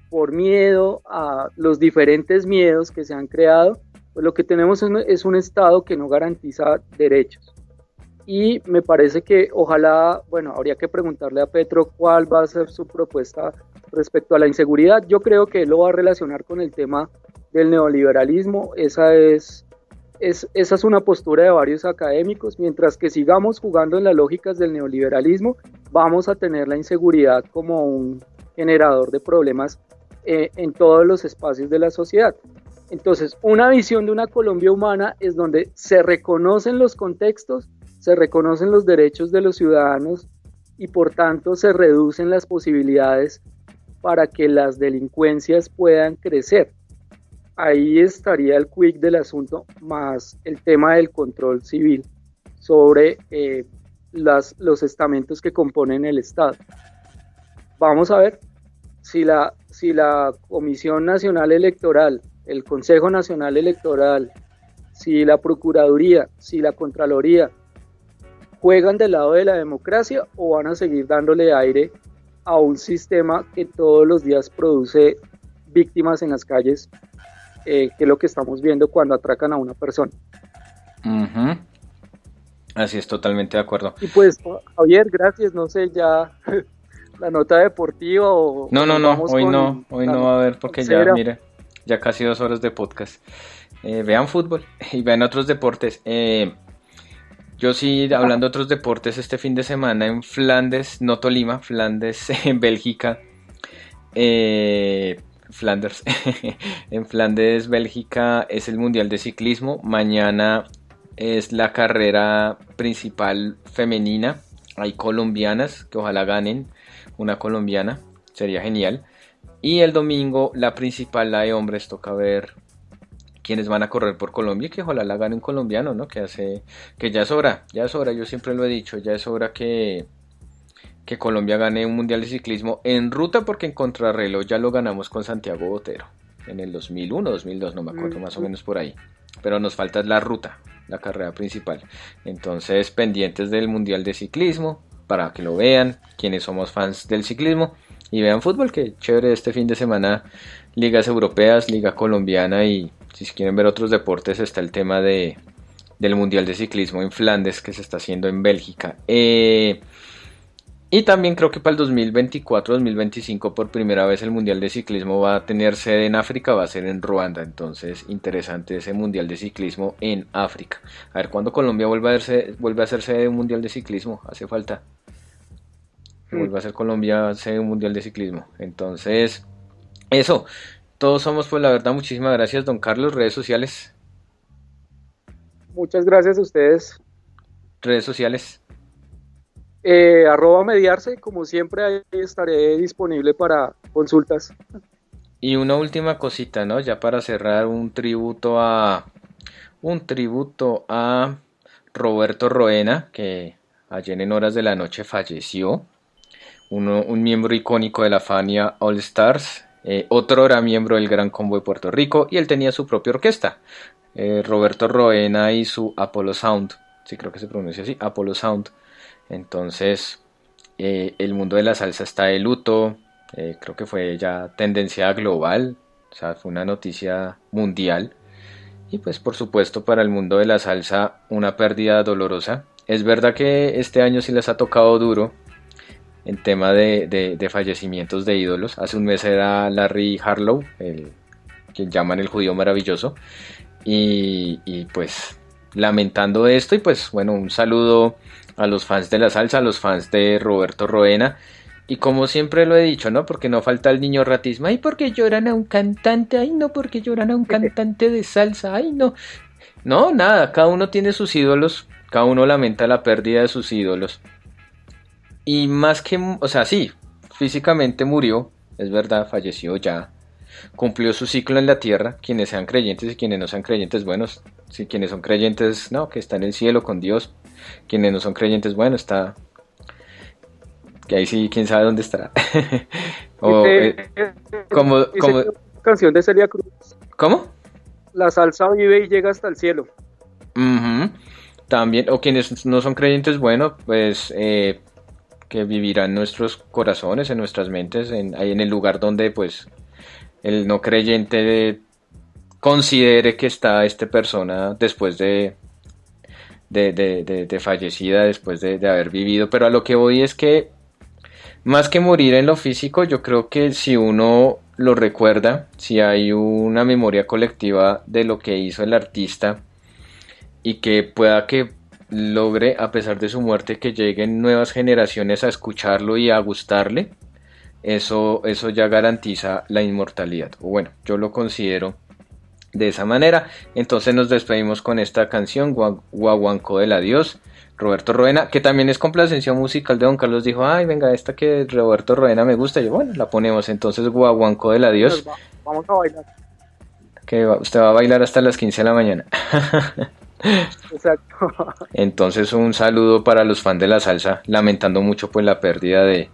por miedo a los diferentes miedos que se han creado, pues lo que tenemos es un Estado que no garantiza derechos. Y me parece que ojalá, bueno, habría que preguntarle a Petro cuál va a ser su propuesta respecto a la inseguridad. Yo creo que él lo va a relacionar con el tema del neoliberalismo. Esa es una postura de varios académicos. Mientras que sigamos jugando en las lógicas del neoliberalismo, vamos a tener la inseguridad como un generador de problemas en todos los espacios de la sociedad. Entonces, una visión de una Colombia humana es donde se reconocen los contextos, se reconocen los derechos de los ciudadanos y por tanto se reducen las posibilidades para que las delincuencias puedan crecer. Ahí estaría el quick del asunto, más el tema del control civil sobre los estamentos que componen el Estado. Vamos a ver si la Comisión Nacional Electoral, el Consejo Nacional Electoral, si la Procuraduría, si la Contraloría juegan del lado de la democracia o van a seguir dándole aire a un sistema que todos los días produce víctimas en las calles, que es lo que estamos viendo cuando atracan a una persona. Uh-huh. Así es, totalmente de acuerdo. Y pues, Javier, gracias, no sé, ya la nota deportiva o... No, hoy no va a haber porque ya, mire, ya casi 2 horas de podcast. Vean fútbol y vean otros deportes. Yo sí, hablando de otros deportes, este fin de semana en Flandes, no Tolima, Flandes, en Bélgica, Flanders, en Flandes, Bélgica, es el Mundial de Ciclismo. Mañana es la carrera principal femenina. Hay colombianas que ojalá ganen, una colombiana, sería genial. Y el domingo la principal, la de hombres, toca ver quienes van a correr por Colombia y que ojalá la gane un colombiano, ¿no? Que ya es hora, yo siempre lo he dicho, ya es hora que Colombia gane un mundial de ciclismo en ruta, porque en contrarreloj ya lo ganamos con Santiago Botero en el 2001, 2002, no me acuerdo, más o menos por ahí, pero nos falta la ruta, la carrera principal. Entonces, pendientes del mundial de ciclismo para que lo vean, quienes somos fans del ciclismo, y vean fútbol, que chévere este fin de semana, ligas europeas, liga colombiana, y si quieren ver otros deportes está el tema del mundial de ciclismo en Flandes que se está haciendo en Bélgica. Y también creo que para el 2024-2025 por primera vez el mundial de ciclismo va a tener sede en África, va a ser en Ruanda. Entonces, interesante ese mundial de ciclismo en África. A ver cuándo Colombia vuelve a ser sede de un mundial de ciclismo, hace falta. Vuelve a ser Colombia sede de un mundial de ciclismo. Entonces, eso. Todos somos, pues la verdad, muchísimas gracias, don Carlos. Redes sociales. Muchas gracias a ustedes. Redes sociales. @mediarse, como siempre, ahí estaré disponible para consultas. Y una última cosita, ¿no? Ya para cerrar, un tributo a Roberto Roena, que ayer en horas de la noche falleció. Un miembro icónico de la Fania All Stars. Otro era miembro del Gran Combo de Puerto Rico, y él tenía su propia orquesta, Roberto Roena y su Apollo Sound, sí, creo que se pronuncia así, Apollo Sound. Entonces, el mundo de la salsa está de luto. Creo que fue ya tendencia global, o sea, fue una noticia mundial. Y pues por supuesto para el mundo de la salsa una pérdida dolorosa. Es verdad que este año sí les ha tocado duro en tema de fallecimientos de ídolos. Hace un mes era Larry Harlow, el que llaman el judío maravilloso. Y pues lamentando esto y pues bueno, un saludo a los fans de la salsa, a los fans de Roberto Roena. Y como siempre lo he dicho, ¿no? Porque no falta el niño ratismo. Ay, porque lloran a un cantante. Ay, no, porque lloran a un cantante de salsa. Ay, no. No, nada. Cada uno tiene sus ídolos. Cada uno lamenta la pérdida de sus ídolos. Y más que... O sea, sí. Físicamente murió. Es verdad, falleció ya. Cumplió su ciclo en la tierra. Quienes sean creyentes y quienes no sean creyentes, bueno. Si quienes son creyentes, no, que está en el cielo con Dios. Quienes no son creyentes, bueno, está... que ahí sí, quién sabe dónde estará. O, como canción de Celia Cruz. ¿Cómo? La salsa vive y llega hasta el cielo. Uh-huh. También, o quienes no son creyentes, bueno, pues que vivirán en nuestros corazones, en nuestras mentes, ahí en el lugar donde pues el no creyente considere que está esta persona después de fallecida, después de haber vivido. Pero a lo que voy es que más que morir en lo físico, yo creo que si uno lo recuerda, si hay una memoria colectiva de lo que hizo el artista y que pueda que logre, a pesar de su muerte, que lleguen nuevas generaciones a escucharlo y a gustarle, eso ya garantiza la inmortalidad. O bueno, yo lo considero de esa manera. Entonces nos despedimos con esta canción, Guaguancó del Adiós, Roberto Roena, que también es complacencia musical de Don Carlos. Dijo, ay, venga, esta que Roberto Roena me gusta. Y yo, bueno, la ponemos. Entonces, Guaguancó del Adiós. Vamos a bailar. Que usted va a bailar hasta las 15 de la mañana. Exacto. Entonces, un saludo para los fans de la salsa, lamentando mucho pues la pérdida de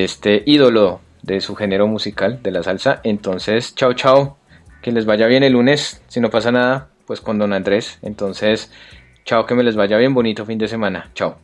este ídolo de su género musical, de la salsa. Entonces, chao, chao. Que les vaya bien el lunes. Si no pasa nada, pues con Don Andrés. Entonces... chao, que me les vaya bien, bonito fin de semana. Chao.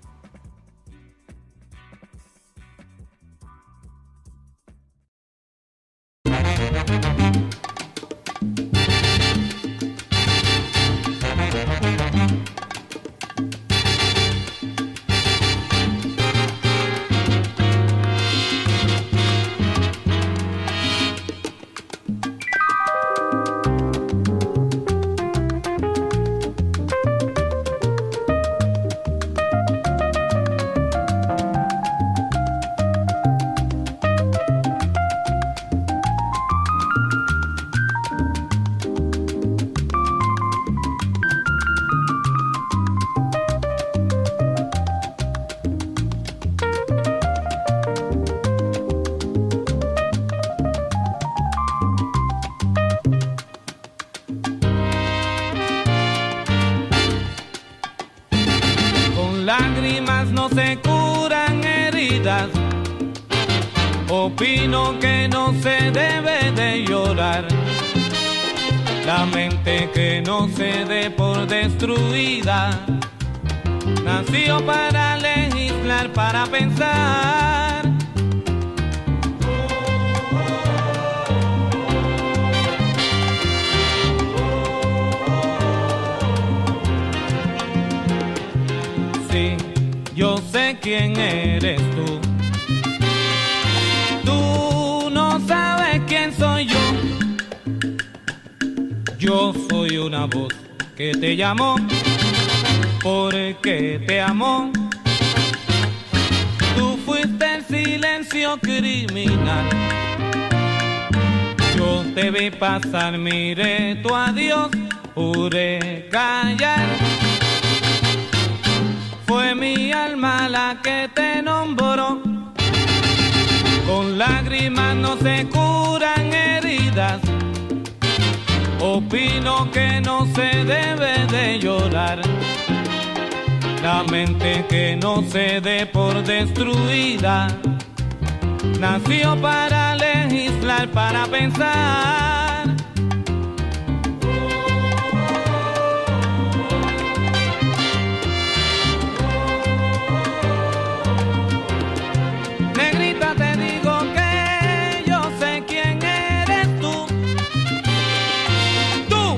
Lágrimas no se curan heridas. Opino que no se debe de llorar. La mente que no se dé por destruida nació para legislar, para pensar. Sí, yo sé quién eres tú. Tú no sabes quién soy yo. Yo soy una voz que te llamó porque te amó. Tú fuiste el silencio criminal. Yo te vi pasar, miré tu adiós, juré callar. Fue mi alma la que te nombró. Con lágrimas no se curan heridas. Opino que no se debe de llorar. La mente que no se dé por destruida nació para legislar, para pensar. Negrita, te digo que yo sé quién eres tú. Tú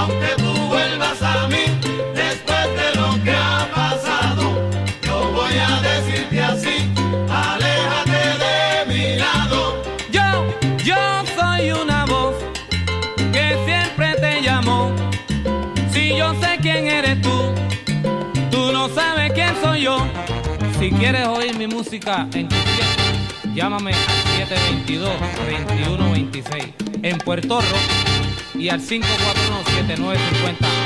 aunque tú vuelvas a mí, después de lo que ha pasado, yo voy a decirte así, aléjate de mi lado. Yo soy una voz que siempre te llamó. Si yo sé quién eres tú, tú no sabes quién soy yo. Si quieres oír mi música en tu fiesta, llámame al 722-2126 en Puerto Rico y al 541-7950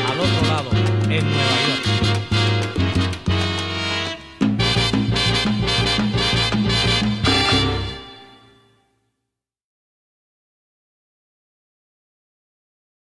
al otro lado en Nueva York.